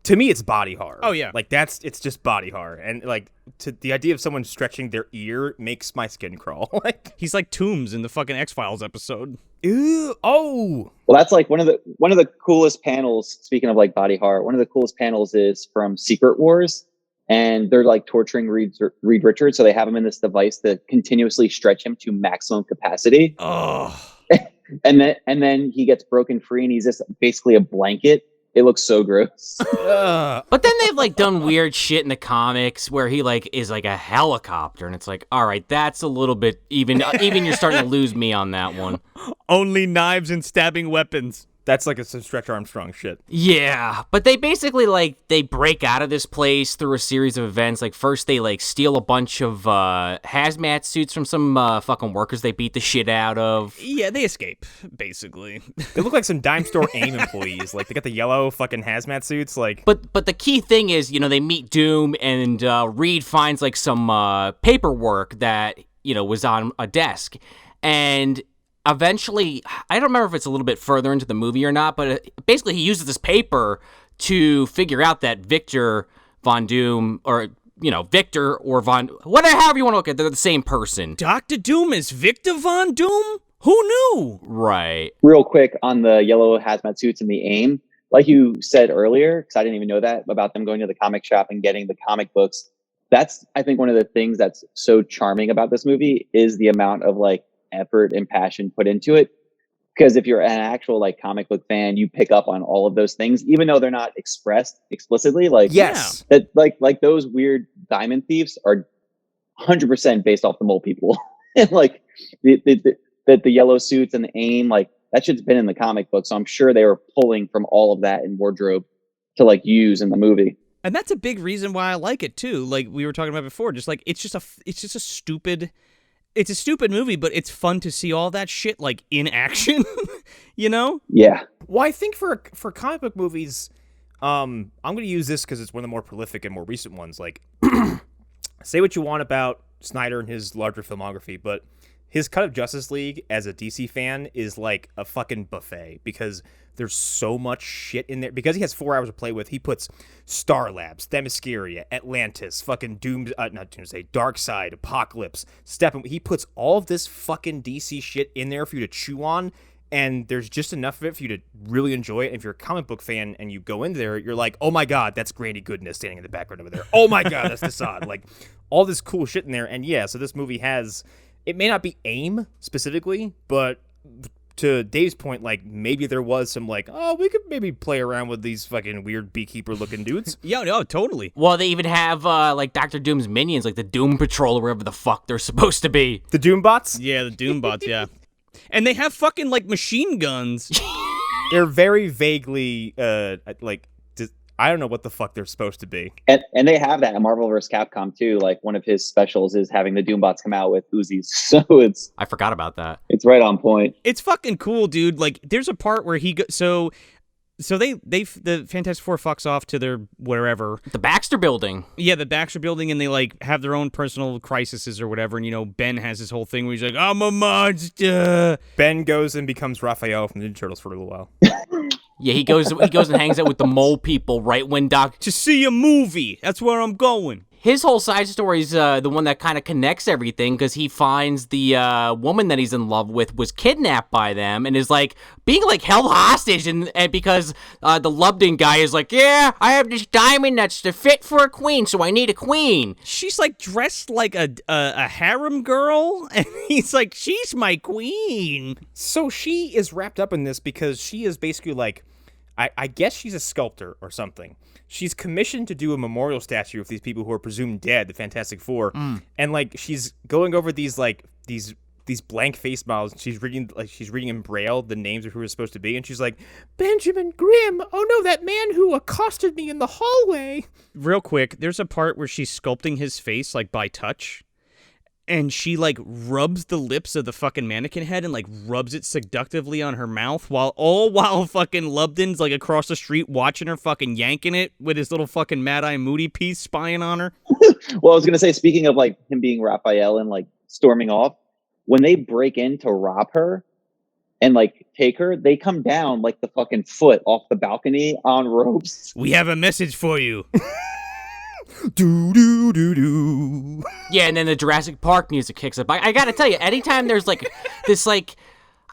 to me, it's body horror. Oh, yeah. Like, it's just body horror. And, like, the idea of someone stretching their ear makes my skin crawl. Like, he's like Toombs in the fucking X-Files episode. Ew. Oh. Well, that's like one of the coolest panels. Speaking of like body horror, one of the coolest panels is from Secret Wars, and they're like torturing Reed Richards, so they have him in this device to continuously stretch him to maximum capacity. Oh. and then he gets broken free, and he's just basically a blanket. It looks so gross. But then they've like done weird shit in the comics where he like is like a helicopter, and it's like, all right, that's a little bit even you're starting to lose me on that one. Only knives and stabbing weapons. That's like some Stretch Armstrong shit. Yeah, but they basically, like, they break out of this place through a series of events. Like, first they, like, steal a bunch of hazmat suits from some fucking workers they beat the shit out of. Yeah, they escape, basically. They look like some dime store AIM employees. Like, they got the yellow fucking hazmat suits. Like, But the key thing is, you know, they meet Doom, and Reed finds, like, some paperwork that, you know, was on a desk. And eventually, I don't remember if it's a little bit further into the movie or not, but basically he uses this paper to figure out that Victor Von Doom, or, you know, Victor or Von, whatever, however you want to look at it, they're the same person. Dr. Doom is Victor Von Doom? Who knew? Right. Real quick on the yellow hazmat suits and the AIM, like you said earlier, because I didn't even know that about them going to the comic shop and getting the comic books. That's, I think, one of the things that's so charming about this movie is the amount of like effort and passion put into it. Because if you're an actual like comic book fan, you pick up on all of those things, even though they're not expressed explicitly. Like, yes, that like those weird diamond thieves are 100% based off the mole people, and like the yellow suits and the AIM, like that shit's been in the comic book. So I'm sure they were pulling from all of that in wardrobe to like use in the movie. And that's a big reason why I like it too. Like we were talking about before, just like it's a stupid movie, but it's fun to see all that shit like in action, you know? Yeah. Well, I think for comic book movies, I'm going to use this because it's one of the more prolific and more recent ones. Like, say what you want about Snyder and his larger filmography, but his cut of Justice League as a DC fan is like a fucking buffet because there's so much shit in there. Because he has 4 hours to play with, he puts Star Labs, Themyscira, Atlantis, fucking Darkseid, Apocalypse, Steppenwolf. He puts all of this fucking DC shit in there for you to chew on, and there's just enough of it for you to really enjoy it. And if you're a comic book fan and you go in there, you're like, oh my god, that's Granny Goodness standing in the background over there. Oh my god, that's Desaad. Like, all this cool shit in there. And yeah, so this movie has... It may not be AIM specifically, but to Dave's point, like, maybe there was some, like, oh, we could maybe play around with these fucking weird beekeeper-looking dudes. Yeah, no, totally. Well, they even have, like, Dr. Doom's minions, like the Doom Patrol or whatever the fuck they're supposed to be. The Doombots? Yeah, the Doombots, yeah. And they have fucking, like, machine guns. They're very vaguely, like... I don't know what the fuck they're supposed to be. And they have that in Marvel vs. Capcom too. Like one of his specials is having the Doombots come out with Uzis. So I forgot about that. It's right on point. It's fucking cool, dude. Like there's a part where so the Fantastic Four fucks off to their wherever. The Baxter Building. Yeah, the Baxter Building, and they like have their own personal crises or whatever. And you know, Ben has his whole thing where he's like, "I'm a monster." Ben goes and becomes Raphael from the Ninja Turtles for a little while. Yeah, he goes and hangs out with the mole people right when to see a movie. That's where I'm going. His whole side story is the one that kind of connects everything because he finds the woman that he's in love with was kidnapped by them and is like being like held hostage and because the Ludban guy is like, yeah, I have this diamond that's fit for a queen, so I need a queen. She's like dressed like a harem girl, and he's like, she's my queen. So she is wrapped up in this because she is basically like, I guess she's a sculptor or something. She's commissioned to do a memorial statue of these people who are presumed dead, the Fantastic Four, and like she's going over these blank face models. She's reading in Braille the names of who are supposed to be, and she's like, Benjamin Grimm. Oh no, that man who accosted me in the hallway. Real quick, there's a part where she's sculpting his face like by touch. And she, like, rubs the lips of the fucking mannequin head and, like, rubs it seductively on her mouth while fucking Ludban's, like, across the street watching her fucking yanking it with his little fucking Mad Eye Moody piece spying on her. Well, I was going to say, speaking of, like, him being Raphael and, like, storming off, when they break in to rob her and, like, take her, they come down, like, the fucking foot off the balcony on ropes. We have a message for you. Do do do do. Yeah, and then the Jurassic Park music kicks up. I gotta tell you, anytime there's like this, like,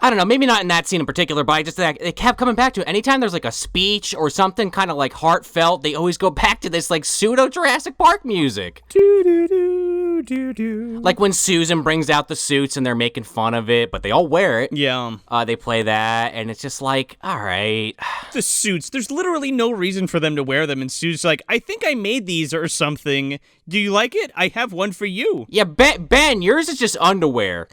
I don't know, maybe not in that scene in particular, but I just it kept coming back to it. Anytime there's like a speech or something kind of like heartfelt, they always go back to this like pseudo Jurassic Park music. Do do do do do. Like when Susan brings out the suits and they're making fun of it, but they all wear it. Yeah. They play that, and it's just like, all right. The suits. There's literally no reason for them to wear them, and Sue's like, I think I made these or something. Do you like it? I have one for you. Yeah, Ben, yours is just underwear.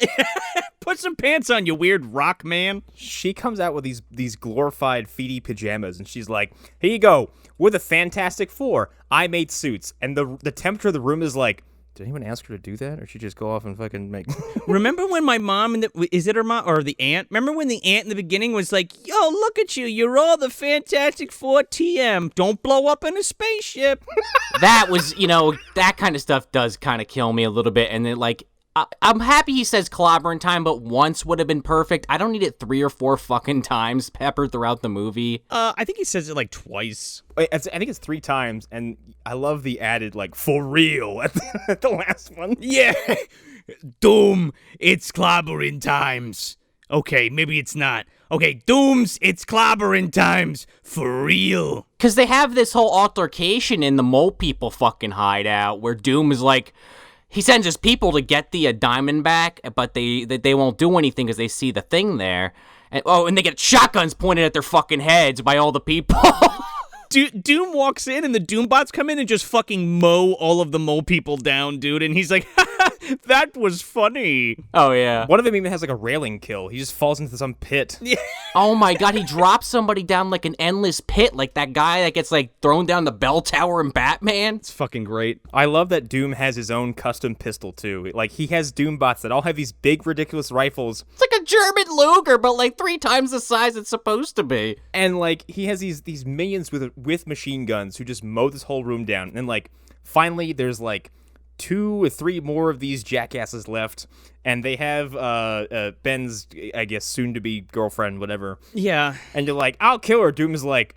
Put some pants on, you weird rock man. She comes out with these glorified feety pajamas, and she's like, "Here you go. We're the Fantastic Four. I made suits." And the temperature of the room is like, did anyone ask her to do that, or she just go off and fucking make? Remember when my mom is it her mom or the aunt? Remember when the aunt in the beginning was like, "Yo, look at you. You're all the Fantastic Four TM. Don't blow up in a spaceship." That was, that kind of stuff does kind of kill me a little bit. And then, like, I'm happy he says Clobberin Time, but once would have been perfect. I don't need it 3 or 4 fucking times peppered throughout the movie. I think he says it like twice. I think it's 3 times, and I love the added, like, for real at the last one. Yeah. Doom, it's Clobberin Times. Okay, maybe it's not. Okay, Dooms, it's Clobberin Times. For real. Because they have this whole altercation in the mole people fucking hideout where Doom is like, he sends his people to get the diamond back, but they won't do anything because they see the thing there. And they get shotguns pointed at their fucking heads by all the people. Doom walks in and the Doombots come in and just fucking mow all of the mole people down, dude. And he's like, that was funny. Oh, yeah. One of them even has like a railing kill. He just falls into some pit. Yeah. Oh, my God. He drops somebody down like an endless pit, like that guy that gets like thrown down the bell tower in Batman. It's fucking great. I love that Doom has his own custom pistol, too. Like, he has Doombots that all have these big, ridiculous rifles. It's like a German Luger, but like 3 times the size it's supposed to be. And, like, he has these minions with machine guns who just mow this whole room down. And, like, finally, there's, like, 2 or 3 more of these jackasses left. And they have Ben's, I guess, soon-to-be girlfriend, whatever. Yeah. And you're like, I'll kill her. Doom is like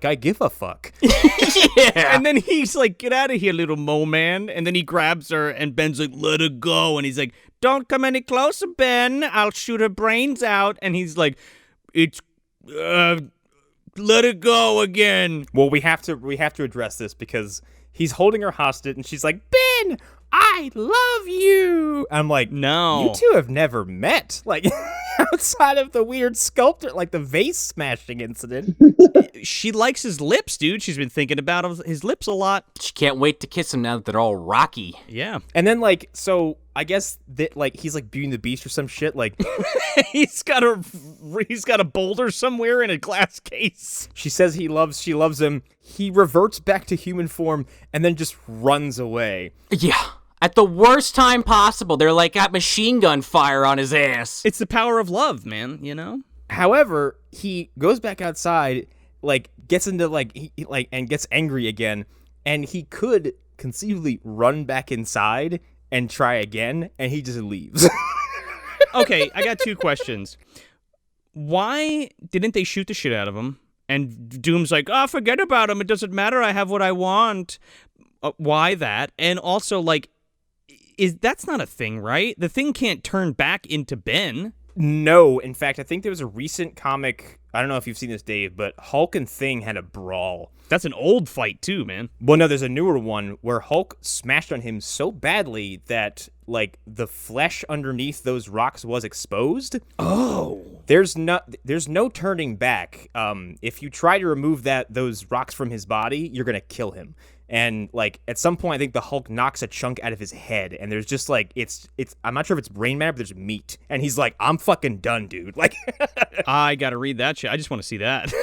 I give a fuck. Yeah. And then he's like, get out of here, little mole man. And then he grabs her, and Ben's like, let her go. And he's like, don't come any closer, Ben. I'll shoot her brains out. And he's like, let her go again. Well, we have to address this because he's holding her hostage, and she's like, Ben, I love you. I'm like, no. You two have never met. Like, outside of the weird sculptor, like the vase smashing incident. She likes his lips, dude. She's been thinking about his lips a lot. She can't wait to kiss him now that they're all rocky. Yeah. And then, like, so I guess that, like, he's like Beauty and the Beast or some shit. Like, he's got a boulder somewhere in a glass case. She says she loves him. He reverts back to human form and then just runs away. Yeah. At the worst time possible. They're like got machine gun fire on his ass. It's the power of love, man, you know? However, he goes back outside, like, gets into, and gets angry again, and he could conceivably run back inside and try again, and he just leaves. Okay, I got 2 questions. Why didn't they shoot the shit out of him? And Doom's like, oh, forget about him. It doesn't matter. I have what I want. Why that? And also, like, that's not a thing, right? The thing can't turn back into Ben. No, in fact, I think there was a recent comic, I don't know if you've seen this, Dave, but Hulk and Thing had a brawl. That's an old fight, too, man. Well, no, there's a newer one where Hulk smashed on him so badly that, like, the flesh underneath those rocks was exposed. Oh. There's no turning back. If you try to remove those rocks from his body, you're gonna kill him. And, like, at some point, I think the Hulk knocks a chunk out of his head, and there's just, like, it's I'm not sure if it's brain matter, but there's meat. And he's like, I'm fucking done, dude. Like, I gotta read that shit. I just want to see that.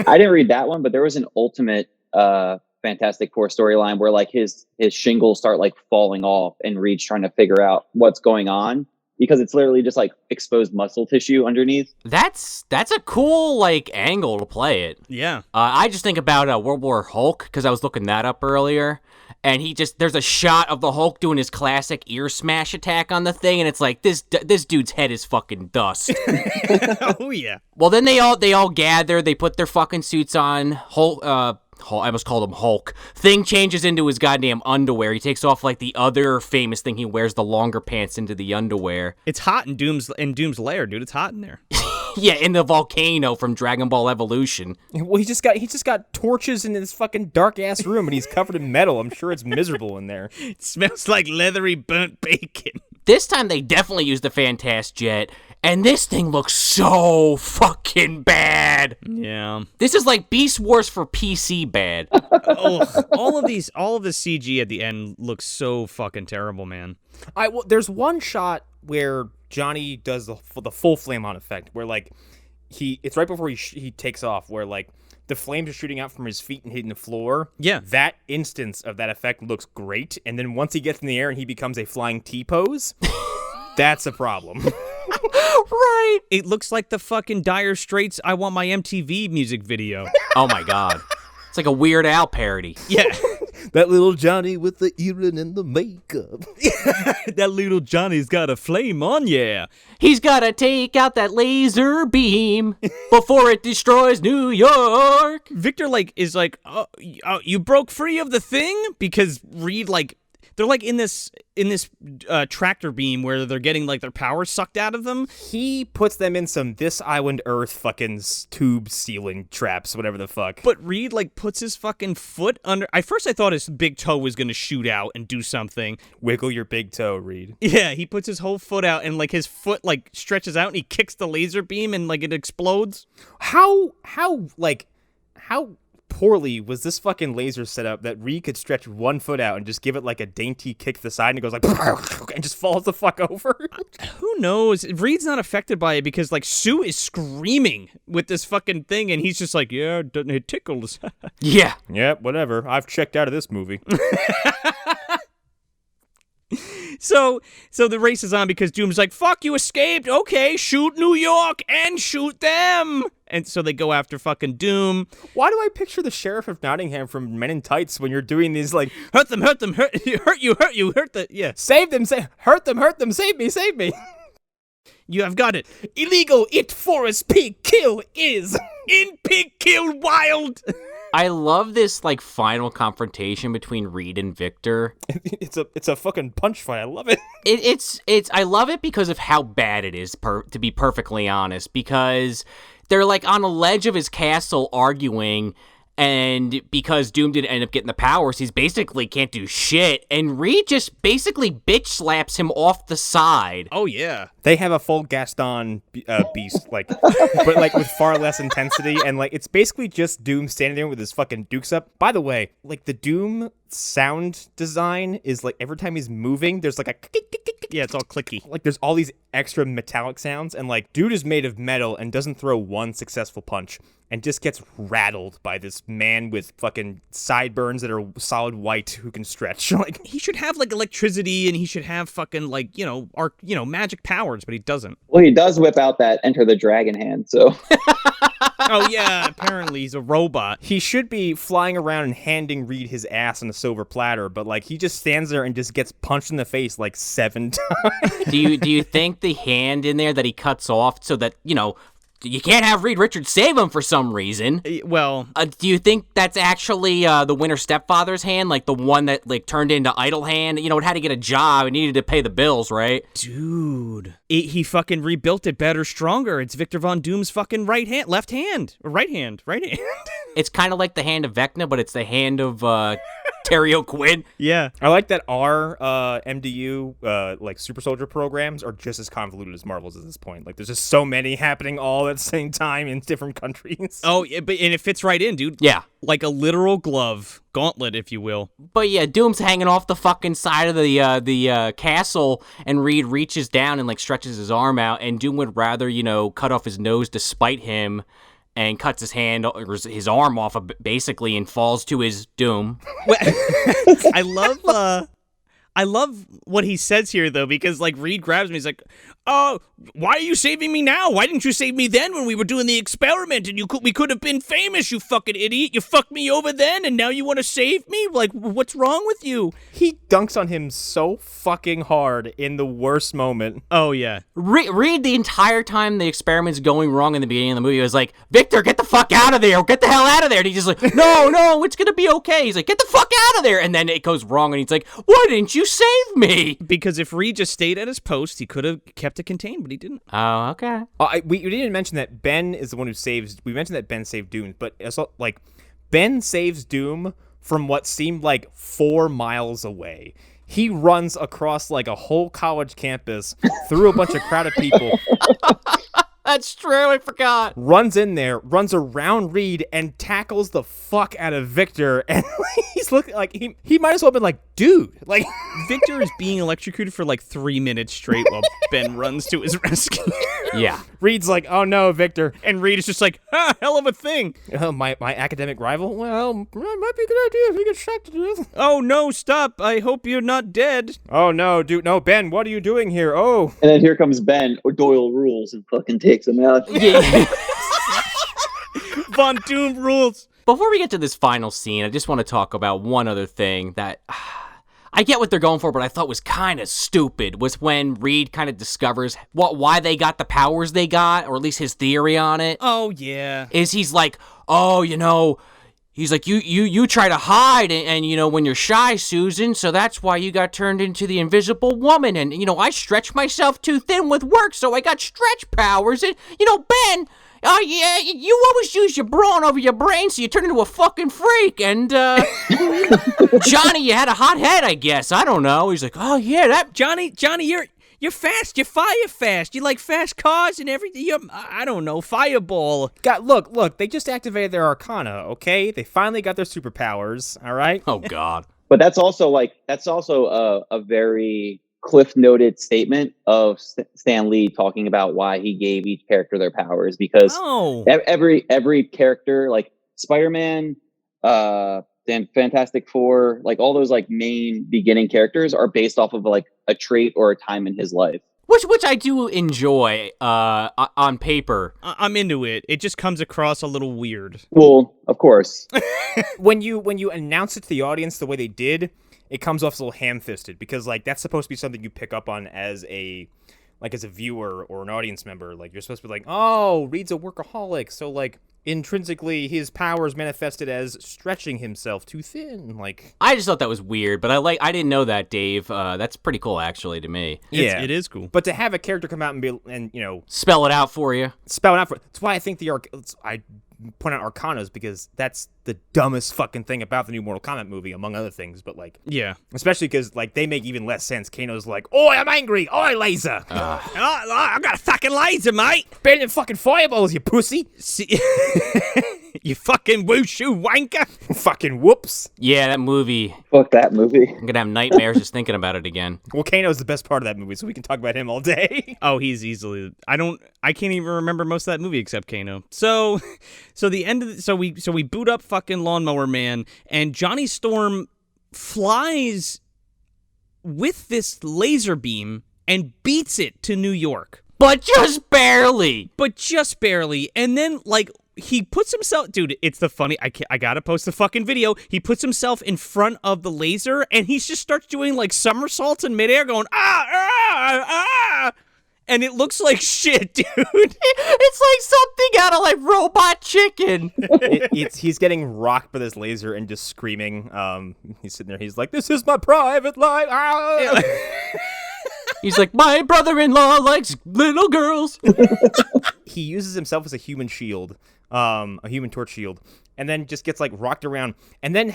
I didn't read that one, but there was an Ultimate Fantastic Four storyline where, like, his shingles start, like, falling off, and Reed's trying to figure out what's going on. Because it's literally just, like, exposed muscle tissue underneath. That's a cool, like, angle to play it. Yeah. I just think about World War Hulk, because I was looking that up earlier, and there's a shot of the Hulk doing his classic ear smash attack on the thing, and it's like, this dude's head is fucking dust. Oh, yeah. Well, then they all gather, they put their fucking suits on, Hulk, I almost called him Hulk. Thing changes into his goddamn underwear. He takes off like the other famous thing. He wears the longer pants into the underwear. It's hot in Doom's lair, dude. It's hot in there. Yeah, in the volcano from Dragon Ball Evolution. well, he just got torches in this fucking dark ass room, and he's covered in metal. I'm sure it's miserable in there. It smells like leathery burnt bacon. This time they definitely used the Fantasjet, And this thing looks so fucking bad. Yeah. This is like Beast Wars for PC bad. All of the CG at the end looks so fucking terrible, man. There's one shot where Johnny does the full flame on effect, where like it's right before he takes off, where like the flames are shooting out from his feet and hitting the floor. Yeah. That instance of that effect looks great, and then once he gets in the air and he becomes a flying T-pose, that's a problem. Right. It looks like the fucking Dire Straits I Want My MTV music video. Oh my God. It's like a Weird Al parody. Yeah. That little Johnny with the earring and the makeup. That little Johnny's got a flame on, yeah. He's gotta take out that laser beam before it destroys New York. Victor, like, is like, oh, you broke free of the thing? Because Reed, like, they're like in this tractor beam where they're getting like their power sucked out of them. He puts them in some This Island Earth fucking tube stealing traps, whatever the fuck. But Reed like puts his fucking foot under. At first I thought his big toe was gonna shoot out and do something. Wiggle your big toe, Reed. Yeah, he puts his whole foot out and like his foot like stretches out and he kicks the laser beam and like it explodes. How poorly was this fucking laser set up that Reed could stretch one foot out and just give it like a dainty kick to the side and it goes like and just falls the fuck over? Who knows? Reed's not affected by it because like Sue is screaming with this fucking thing and he's just like, yeah, it tickles. Yeah. Yep, whatever. I've checked out of this movie. So the race is on because Doom's like, fuck, you escaped. Okay, shoot New York and shoot them. And so they go after fucking Doom. Why do I picture the sheriff of Nottingham from Men in Tights when you're doing these like hurt them, hurt the, yeah. Save them, hurt them, save me. You have got it. Illegal it forest pig kill is In pig kill wild. I love this like final confrontation between Reed and Victor. It's a fucking punch fight. I love it. It's I love it because of how bad it is, to be perfectly honest, because they're like on a ledge of his castle arguing, and because Doom didn't end up getting the powers, he's basically can't do shit, and Reed just basically bitch slaps him off the side. Oh yeah. They have a full Gaston beast, like, but like with far less intensity, and like it's basically just Doom standing there with his fucking dukes up. By the way, like the Doom sound design is like every time he's moving, there's like a Yeah, it's all clicky. like there's all these extra metallic sounds, and like dude is made of metal and doesn't throw one successful punch and just gets rattled by this man with fucking sideburns that are solid white who can stretch. Like He should have like electricity and he should have fucking like, magic powers, but he doesn't. Well, he does whip out that Enter the Dragon hand, so. Oh yeah, apparently he's a robot. he should be flying around and handing Reed his ass on a silver platter, but like he just stands there and just gets punched in the face like 7 times. Do you think the hand in there that he cuts off so that, you can't have Reed Richards save him for some reason? Well, Do you think that's actually the Winter Stepfather's hand, like the one that like turned into Idle Hand? It had to get a job. It needed to pay the bills, right? dude, he fucking rebuilt it better, stronger. It's Victor Von Doom's fucking right hand. It's kind of like the hand of Vecna, but it's the hand of Terry O'Quinn. Yeah. I like that our MDU like super soldier programs are just as convoluted as Marvel's at this point. Like there's just so many happening all at the same time in different countries. Oh, yeah, and it fits right in, dude. Yeah. Like a literal gauntlet, if you will. But yeah, Doom's hanging off the fucking side of the castle, and Reed reaches down and like stretches his arm out, and Doom would rather, cut off his nose to spite him, and cuts his hand or his arm off basically and falls to his doom. I love what he says here, though, because, like, Reed grabs me. He's like, oh, why are you saving me now? Why didn't you save me then when we were doing the experiment and we could have been famous, you fucking idiot? You fucked me over then, and now you want to save me? Like, what's wrong with you? He dunks on him so fucking hard in the worst moment. Oh, yeah. Reed, the entire time the experiment's going wrong in the beginning of the movie, was like, Victor, get the fuck out of there. Get the hell out of there. And he's just like, no, it's going to be okay. He's like, get the fuck out of there. And then it goes wrong, and he's like, why didn't you save me? Because if Reed just stayed at his post, he could have kept it contained, but he didn't. Oh, okay. We didn't mention that Ben is the one who saves. We mentioned that Ben saved Doom, but it's also, like Ben saves Doom from what seemed like 4 miles away. He runs across like a whole college campus through a bunch of crowded people. That's true. I forgot. Runs in there, runs around Reed, and tackles the fuck out of Victor. And he's looking like he might as well have been like, dude. Like, Victor is being electrocuted for like 3 minutes straight while Ben runs to his rescue. Yeah. Reed's like, oh no, Victor. And Reed is just like, hell of a thing. My academic rival? Well, it might be a good idea if we get shot to death. Oh no, stop. I hope you're not dead. Oh no, dude. No, Ben, what are you doing here? Oh. And then here comes Ben, or Doyle rules, and fucking takes him out. Yeah. Von Doom rules. Before we get to this final scene, I just want to talk about one other thing that I get what they're going for, but I thought was kind of stupid, was when Reed kind of discovers why they got the powers they got, or at least his theory on it. Oh, yeah. Is he's like, oh, he's like, you try to hide, and when you're shy, Susan, so that's why you got turned into the invisible woman, and, I stretched myself too thin with work, so I got stretch powers, and, Ben, oh, yeah, you always use your brawn over your brain, so you turn into a fucking freak, and, Johnny, you had a hot head, I guess, I don't know. He's like, oh, yeah, that... Johnny, you're fast. You fire fast. You like fast cars and everything. I don't know, fireball. God, look, they just activated their Arcana, okay? They finally got their superpowers, all right? Oh, God. But that's also a very cliff noted statement of Stan Lee talking about why he gave each character their powers, because every character, like Spider-Man, then Fantastic Four, like all those like main beginning characters are based off of like a trait or a time in his life. Which I do enjoy on paper. I'm into it. It just comes across a little weird. Well, of course. When you announce it to the audience the way they did, it comes off a little ham-fisted, because like that's supposed to be something you pick up on as a viewer or an audience member. Like, you're supposed to be like, oh, Reed's a workaholic, so like intrinsically his powers manifested as stretching himself too thin. Like, I just thought that was weird, but I didn't know that, Dave. That's pretty cool, actually, to me. yeah, it is cool. But to have a character come out and Spell it out for you. spell it out for, that's why I think I point out Arcanas, because that's the dumbest fucking thing about the new Mortal Kombat movie, among other things. But like, Yeah. especially because like they make even less sense. Kano's like, "Oh, I'm angry. Oh, I laser. I got a fucking laser, mate. Bending fucking fireballs, you pussy. See, you fucking wushu wanker. Fucking whoops." Yeah, that movie. Fuck that movie. I'm gonna have nightmares just thinking about it again. Well, Kano's the best part of that movie, so we can talk about him all day. Oh, he's easily. I can't even remember most of that movie except Kano. So the end of so we boot up fucking Lawnmower Man, and Johnny Storm flies with this laser beam and beats it to New York. But just barely. And then, like, he puts himself... Dude, it's the funny... I gotta post the fucking video. He puts himself in front of the laser, and he just starts doing, like, somersaults in midair, going, and it looks like shit, dude. It's like something out of, like, Robot Chicken. He's getting rocked by this laser and just screaming. He's sitting there. He's like, "This is my private life." Ah! He's like, "My brother-in-law likes little girls." He uses himself as a human shield, a human torch shield, and then just gets like rocked around, and then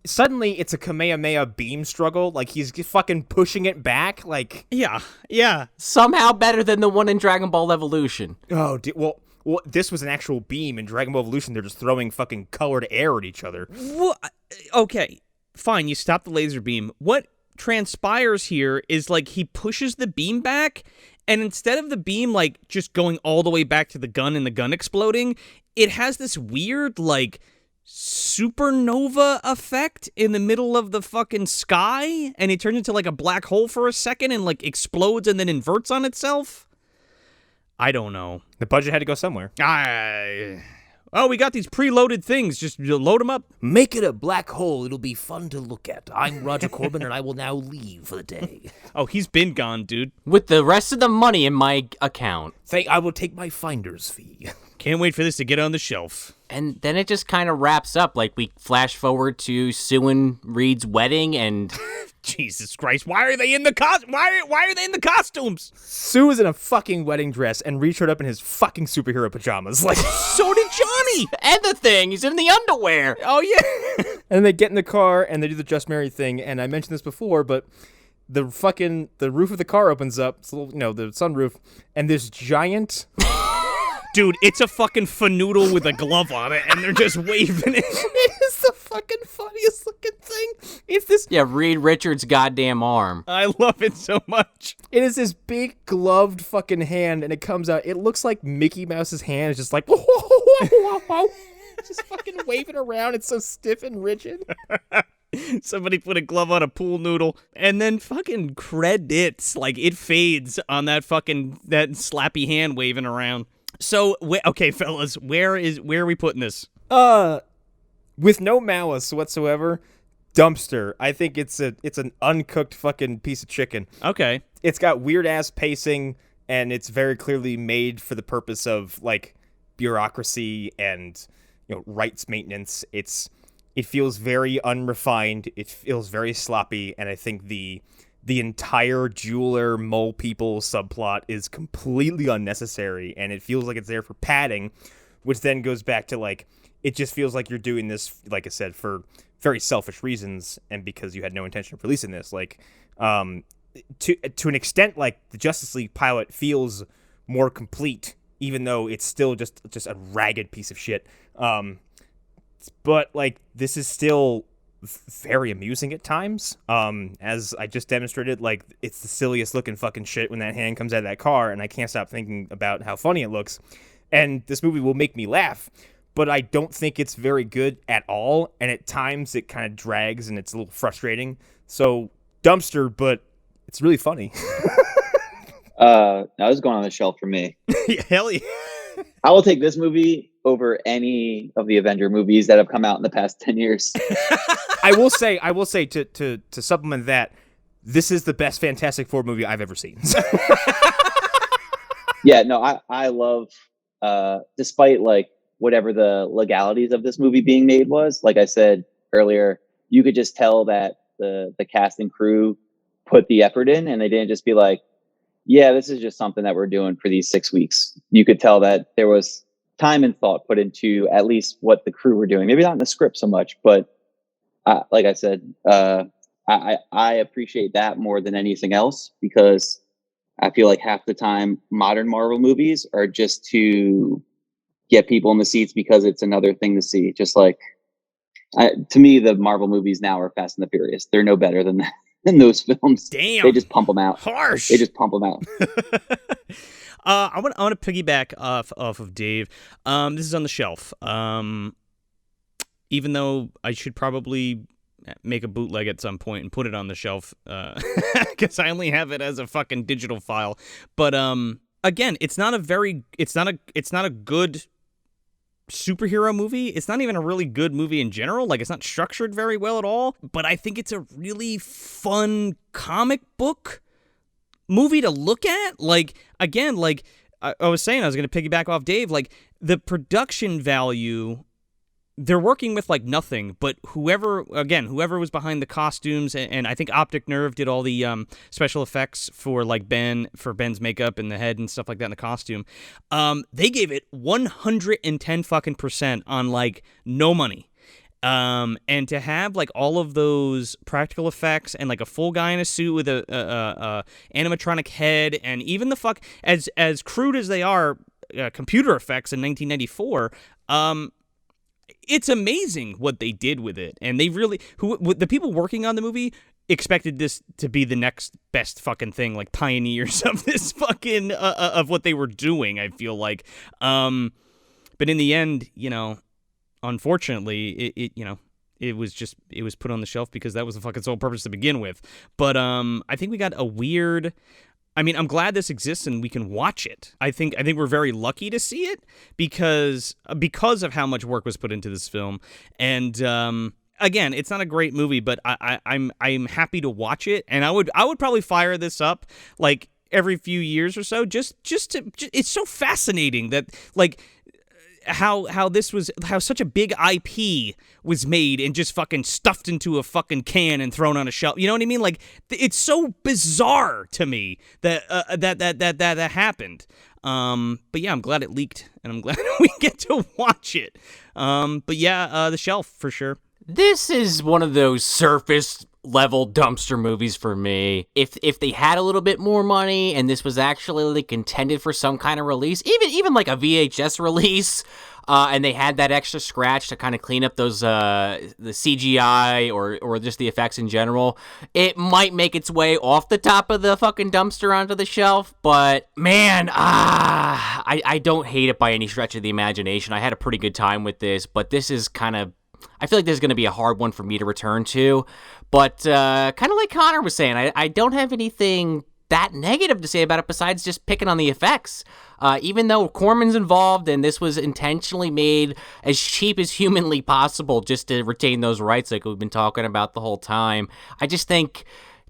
suddenly it's a Kamehameha beam struggle. Like, he's fucking pushing it back. Like, Yeah. Somehow better than the one in Dragon Ball Evolution. oh, well, this was an actual beam in Dragon Ball Evolution. They're just throwing fucking colored air at each other. Okay, fine, you stop the laser beam. What transpires here is, like, he pushes the beam back, and instead of the beam, like, just going all the way back to the gun and the gun exploding, it has this weird, like, supernova effect in the middle of the fucking sky, and it turns into, like, a black hole for a second and, like, explodes and then inverts on itself. I don't know. The budget had to go somewhere. Oh, we got these preloaded things. Just load them up. Make it a black hole. It'll be fun to look at. I'm Roger Corman, and I will now leave for the day. Oh, he's been gone, dude. With the rest of the money in my account. I will take my finder's fee. Can't wait for this to get on the shelf. And then it just kind of wraps up. Like, we flash forward to Sue and Reed's wedding, and Jesus Christ! Why are they in the Why are they in the costumes? Sue is in a fucking wedding dress, and Reed showed up in his fucking superhero pajamas. Like, So did Johnny. And the thing, he's in the underwear. Oh yeah. and they get in the car and they do the Just Married thing. And I mentioned this before, but the roof of the car opens up. It's a little, the sunroof, and this giant. Dude, it's a fucking fanoodle with a glove on it, and they're just waving it. It is the fucking funniest looking thing. It's this. Yeah, Reed Richards' goddamn arm. I love it so much. It is this big gloved fucking hand, and it comes out. It looks like Mickey Mouse's hand is just like, just fucking waving around. It's so stiff and rigid. Somebody put a glove on a pool noodle, and then fucking credits. Like, it fades on that slappy hand waving around. So, okay, fellas, where are we putting this? With no malice whatsoever, dumpster. I think it's an uncooked fucking piece of chicken. Okay. It's got weird ass pacing, and it's very clearly made for the purpose of like bureaucracy and rights maintenance. It feels very unrefined. It feels very sloppy, and I think the entire jeweler mole people subplot is completely unnecessary, and it feels like it's there for padding, which then goes back to like, it just feels like you're doing this, like I said, for very selfish reasons, and because you had no intention of releasing this. Like, to an extent, like the Justice League pilot feels more complete, even though it's still just a ragged piece of shit. But like, this is still very amusing at times. As I just demonstrated, like, it's the silliest looking fucking shit when that hand comes out of that car, and I can't stop thinking about how funny it looks. And this movie will make me laugh, but I don't think it's very good at all, and at times it kind of drags and it's a little frustrating. So dumpster, but it's really funny. That was going on the shelf for me. Hell yeah. I will take this movie over any of the Avenger movies that have come out in the past 10 years. I will say to supplement that, this is the best Fantastic Four movie I've ever seen. Yeah, no, I love, despite like whatever the legalities of this movie being made was, like I said earlier, you could just tell that the cast and crew put the effort in, and they didn't just be like, yeah, this is just something that we're doing for these 6 weeks. You could tell that there was time and thought put into at least what the crew were doing. Maybe not in the script so much, but like I said, I appreciate that more than anything else, because I feel like half the time modern Marvel movies are just to get people in the seats because it's another thing to see. Just like, to me, the Marvel movies now are Fast and the Furious. They're no better than that. In those films. Damn. They just pump them out. Harsh. They just pump them out. I want to piggyback off of Dave. This is on the shelf. Even though I should probably make a bootleg at some point and put it on the shelf, because I only have it as a fucking digital file. But again, it's not a good superhero movie. It's not even a really good movie in general. Like, it's not structured very well at all, but I think it's a really fun comic book movie to look at. Like, again, like I was saying, I was going to piggyback off Dave, like, the production value, they're working with like nothing, but whoever was behind the costumes, and I think Optic Nerve did all the special effects for like Ben's makeup and the head and stuff like that in the costume. They gave it 110 fucking % on like no money. And to have like all of those practical effects and like a full guy in a suit with a animatronic head, and even the as crude as they are, computer effects in 1994, it's amazing what they did with it. And they really, the people working on the movie expected this to be the next best fucking thing, like pioneers of this fucking, of what they were doing, I feel like. But in the end, unfortunately, it was put on the shelf because that was the fucking sole purpose to begin with. But I think we got a weird, I'm glad this exists and we can watch it. I think we're very lucky to see it because of how much work was put into this film. And again, it's not a great movie, but I'm happy to watch it. And I would probably fire this up like every few years or so, just to it's so fascinating that like how such a big IP was made and just fucking stuffed into a fucking can and thrown on a shelf. You know what I mean? Like, it's so bizarre to me that that happened. But yeah, I'm glad it leaked, and I'm glad we get to watch it. But yeah, the shelf for sure. This is one of those surface level dumpster movies for me. If they had a little bit more money and this was actually like intended for some kind of release, even like a VHS release, and they had that extra scratch to kind of clean up those the CGI or just the effects in general, it might make its way off the top of the fucking dumpster onto the shelf. But man, I don't hate it by any stretch of the imagination. I had a pretty good time with this, but this is kind of, I feel like this is going to be a hard one for me to return to. But kind of like Connor was saying, I don't have anything that negative to say about it besides just picking on the effects. Even though Corman's involved and this was intentionally made as cheap as humanly possible just to retain those rights like we've been talking about the whole time, I just think,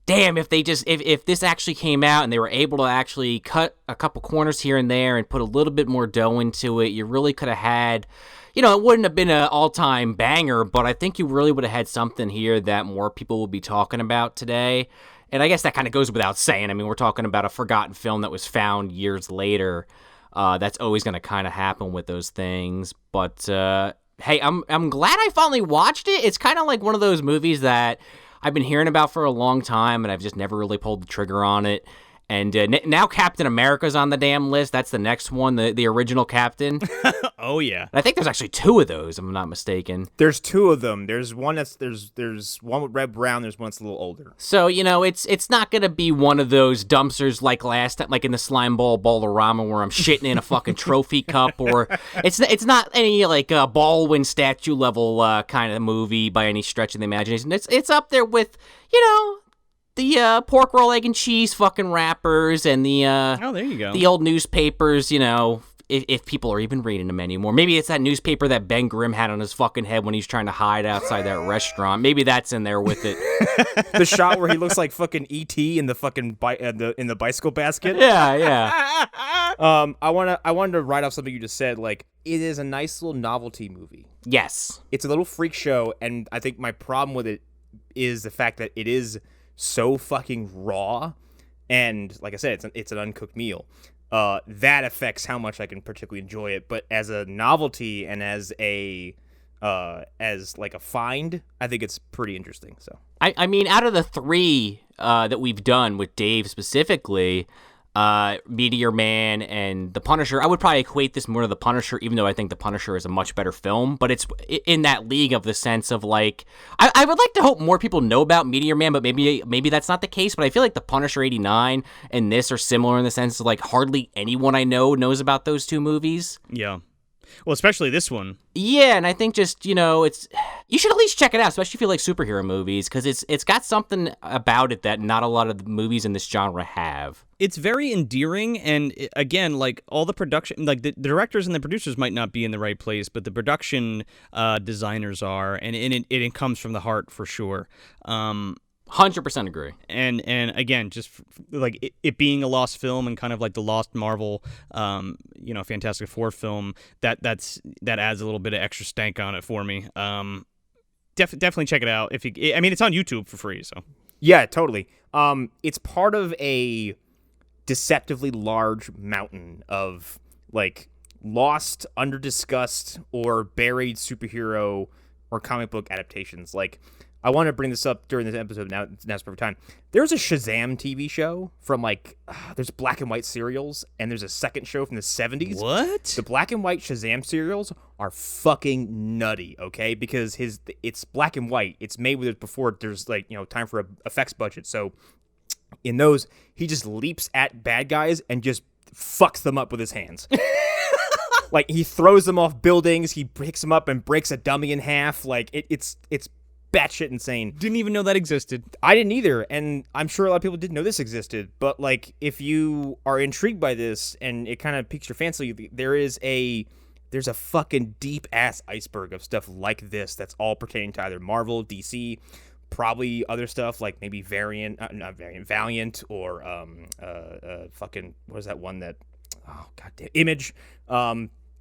damn, if this actually came out and they were able to actually cut a couple corners here and there and put a little bit more dough into it, you really could have had, you know, it wouldn't have been an all-time banger, but I think you really would have had something here that more people would be talking about today. And I guess that kind of goes without saying. I mean, we're talking about a forgotten film that was found years later. That's always going to kind of happen with those things. But hey, I'm glad I finally watched it. It's kind of like one of those movies that I've been hearing about for a long time, and I've just never really pulled the trigger on it. And now Captain America's on the damn list. That's the next one, the original Captain. Oh yeah. And I think there's actually two of those, if I'm not mistaken. There's two of them. There's one there's one with red brown. There's one that's a little older. So, you know, it's not gonna be one of those dumpsters like last time, like in the Slime Ball Ballerama, where I'm shitting in a fucking trophy cup, or it's not any like Baldwin statue level kind of movie by any stretch of the imagination. It's up there with, you know, the pork roll, egg, and cheese fucking wrappers and the Oh, there you go. the old newspapers, you know, if people are even reading them anymore. Maybe it's that newspaper that Ben Grimm had on his fucking head when he's trying to hide outside that restaurant. Maybe that's in there with it. The shot where he looks like fucking E.T. in the fucking in the bicycle basket. Yeah. I wanted to write off something you just said. Like, it is a nice little novelty movie. Yes. It's a little freak show, and I think my problem with it is the fact that it is so fucking raw, and like I said, it's an uncooked meal. That affects how much I can particularly enjoy it. But as a novelty and as like a find, I think it's pretty interesting. So I mean, out of the three that we've done with Dave specifically, Meteor Man and The Punisher, I would probably equate this more to The Punisher, even though I think The Punisher is a much better film. But it's in that league of the sense of like, I would like to hope more people know about Meteor Man, but maybe that's not the case. But I feel like The Punisher 89 and this are similar in the sense of like hardly anyone I know knows about those two movies. Yeah. Well, especially this one. Yeah, and I think just, you know, you should at least check it out, especially if you like superhero movies, because it's got something about it that not a lot of the movies in this genre have. It's very endearing, and again, like all the production, like the directors and the producers might not be in the right place, but the production designers are, and it comes from the heart for sure. 100% agree. And again, just like it being a lost film and kind of like the lost Marvel, Fantastic Four film, that adds a little bit of extra stank on it for me. Definitely check it out. It's on YouTube for free. So yeah, totally. It's part of a deceptively large mountain of like lost, under-discussed, or buried superhero or comic book adaptations. Like, I want to bring this up during this episode. Now's the perfect time. There's a Shazam TV show from there's black and white serials, and there's a second show from the 70s. What? The black and white Shazam serials are fucking nutty, okay? Because it's black and white. It's made with it before there's time for a effects budget. So in those, he just leaps at bad guys and just fucks them up with his hands. Like, he throws them off buildings, he picks them up and breaks a dummy in half. Like, it's batshit insane. Didn't even know that existed. I didn't either, and I'm sure a lot of people didn't know this existed. But like, if you are intrigued by this and it kind of piques your fancy, there's a fucking deep ass iceberg of stuff like this that's all pertaining to either Marvel, DC, probably other stuff like maybe Valiant, or fucking what is that one that? Oh goddamn, Image.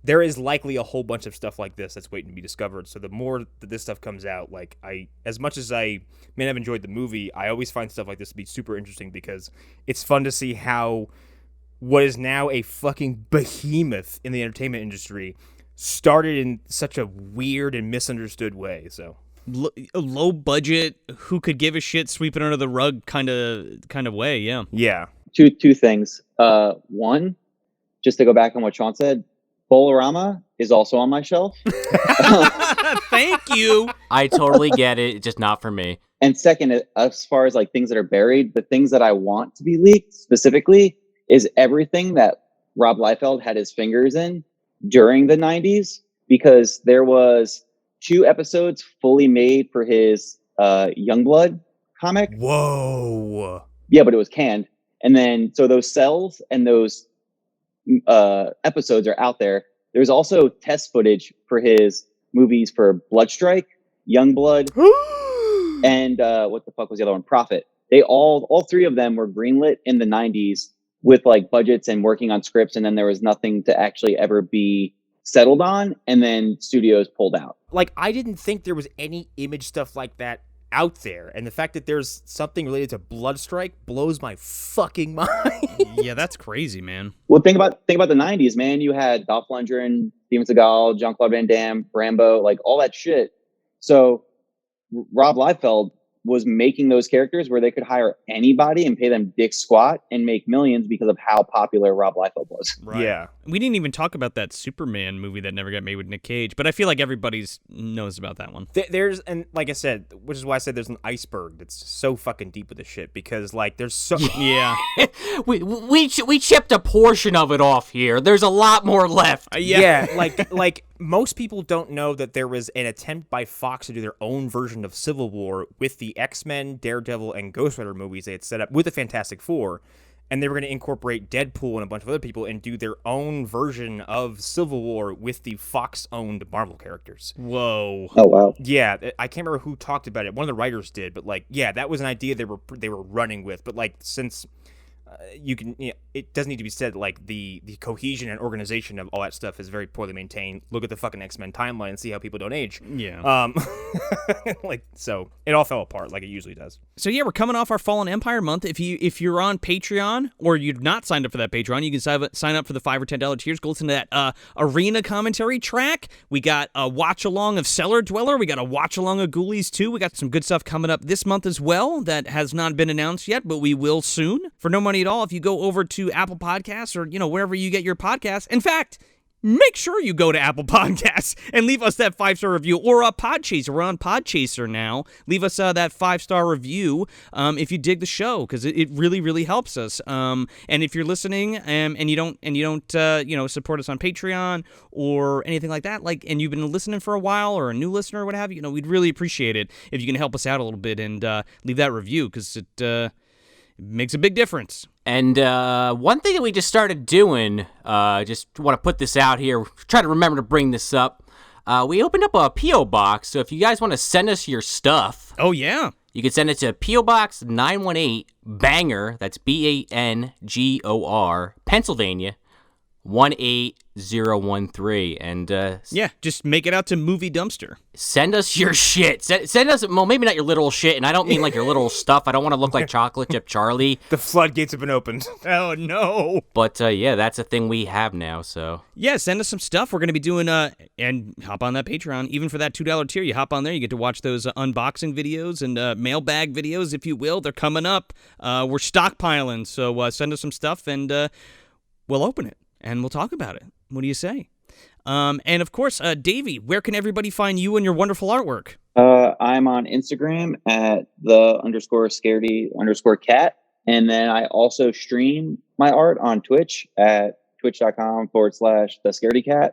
there is likely a whole bunch of stuff like this that's waiting to be discovered. So the more that this stuff comes out, like as much as I may have enjoyed the movie, I always find stuff like this to be super interesting because it's fun to see how what is now a fucking behemoth in the entertainment industry started in such a weird and misunderstood way. So low budget, who could give a shit, sweep it under the rug kind of way. Yeah. yeah. Two things. One, just to go back on what Sean said, Bolorama is also on my shelf. Thank you. I totally get it, just not for me. And second, as far as like things that are buried, the things that I want to be leaked specifically is everything that Rob Liefeld had his fingers in during the 90s, because there was 2 episodes fully made for his Youngblood comic. Whoa. Yeah, but it was canned. And then, so those cells and those episodes are out there. There's also test footage for his movies for Bloodstrike, Youngblood, and what the fuck was the other one? Prophet. They all 3 of them were greenlit in the 90s with like budgets and working on scripts, and then there was nothing to actually ever be settled on, and then studios pulled out. Like, I didn't think there was any image stuff like that out there, and the fact that there's something related to Bloodstrike blows my fucking mind. Yeah, that's crazy, man. Well, think about the 90s, man. You had Dolph Lundgren, Steven Seagal, Jean-Claude Van Damme, Rambo, like all that shit. So Rob Liefeld was making those characters where they could hire anybody and pay them dick squat and make millions because of how popular Rob Liefeld was. Right. Yeah. We didn't even talk about that Superman movie that never got made with Nick Cage, but I feel like everybody's knows about that one. There's, and like I said, which is why I said there's an iceberg that's so fucking deep with this shit, because like there's so Yeah. we chipped a portion of it off here. There's a lot more left. yeah, like most people don't know that there was an attempt by Fox to do their own version of Civil War with the X-Men, Daredevil, and Ghost Rider movies they had set up with the Fantastic Four, and they were going to incorporate Deadpool and a bunch of other people and do their own version of Civil War with the Fox-owned Marvel characters. Whoa. Oh, wow. Yeah, I can't remember who talked about it. One of the writers did, but like, yeah, that was an idea they were running with. But like, since it doesn't need to be said, like the cohesion and organization of all that stuff is very poorly maintained. Look at the fucking X-Men timeline and see how people don't age. Yeah. Like, so it all fell apart like it usually does. So yeah, we're coming off our Fallen Empire month. If you're on Patreon or you've not signed up for that Patreon, you can sign up for the $5 or $10 tiers. Go listen to that arena commentary track. We got a watch along of Cellar Dweller. We got a watch along of Ghoulies 2. We got some good stuff coming up this month as well that has not been announced yet, but we will soon. For no money at all, if you go over to Apple Podcasts or wherever you get your podcasts. In fact, make sure you go to Apple Podcasts and leave us that 5-star review, or Podchaser. We're on Podchaser now. Leave us that 5-star review if you dig the show, because it really, really helps us. And if you're listening and you don't support us on Patreon or anything like that, and you've been listening for a while or a new listener or what have you, we'd really appreciate it if you can help us out a little bit and leave that review, because it makes a big difference. And one thing that we just started doing, just want to put this out here, try to remember to bring this up. We opened up a P.O. Box, so if you guys want to send us your stuff. Oh, yeah. You can send it to P.O. Box 918, Bangor, that's Bangor, Pennsylvania, 18013. And yeah, just make it out to Movie Dumpster. Send us your shit. Send us, well, maybe not your literal shit, and I don't mean like your literal stuff. I don't want to look like Chocolate Chip Charlie. The floodgates have been opened. Oh, no. But yeah, that's a thing we have now, so. Yeah, send us some stuff. We're going to be doing, and hop on that Patreon. Even for that $2 tier, you hop on there, you get to watch those unboxing videos and mailbag videos, if you will. They're coming up. We're stockpiling, so send us some stuff, and we'll open it. And we'll talk about it. What do you say? And of course, Davey, where can everybody find you and your wonderful artwork? I'm on Instagram at _Scaredy_cat. And then I also stream my art on Twitch at twitch.com/thescaredycat.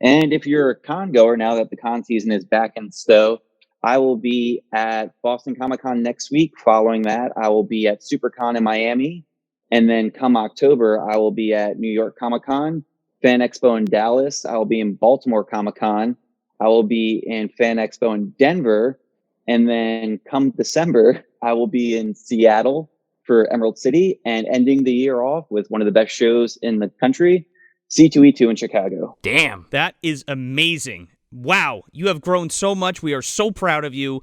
And if you're a con goer, now that the con season is back in stow, I will be at Boston Comic Con next week. Following that, I will be at SuperCon in Miami. And then come October, I will be at New York Comic Con, Fan Expo in Dallas. I will be in Baltimore Comic Con. I will be in Fan Expo in Denver. And then come December, I will be in Seattle for Emerald City, and ending the year off with one of the best shows in the country, C2E2 in Chicago. Damn. That is amazing. Wow, you have grown so much. We are so proud of you.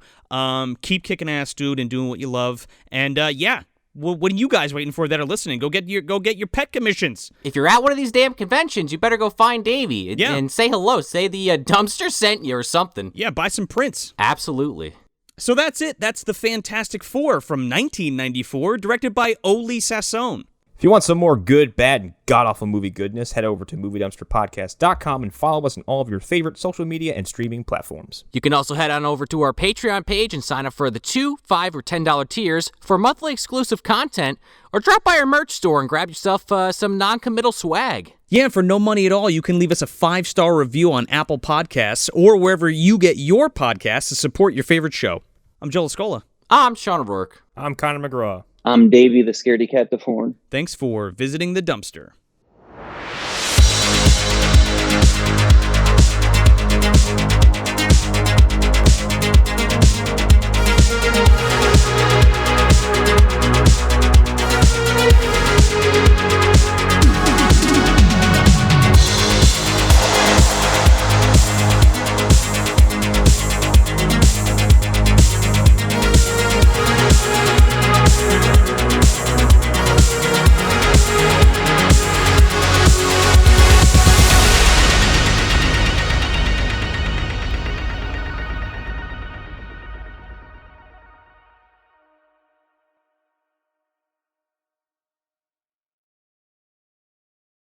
Keep kicking ass, dude, and doing what you love. And yeah, what are you guys waiting for that are listening? Go get your pet commissions. If you're at one of these damn conventions, you better go find Davey Yeah. and say hello. Say the dumpster sent you or something. Yeah, buy some prints. Absolutely. So that's it. That's the Fantastic Four from 1994, directed by Oli Sassone. If you want some more good, bad, and god-awful movie goodness, head over to MovieDumpsterPodcast.com and follow us on all of your favorite social media and streaming platforms. You can also head on over to our Patreon page and sign up for the $2, $5, or $10 tiers for monthly exclusive content, or drop by our merch store and grab yourself some non-committal swag. Yeah, for no money at all, you can leave us a 5-star review on Apple Podcasts or wherever you get your podcasts to support your favorite show. I'm Joel Escola. I'm Sean O'Rourke. I'm Connor McGraw. I'm Davey, the Scaredy Cat DeForne. Thanks for visiting the dumpster.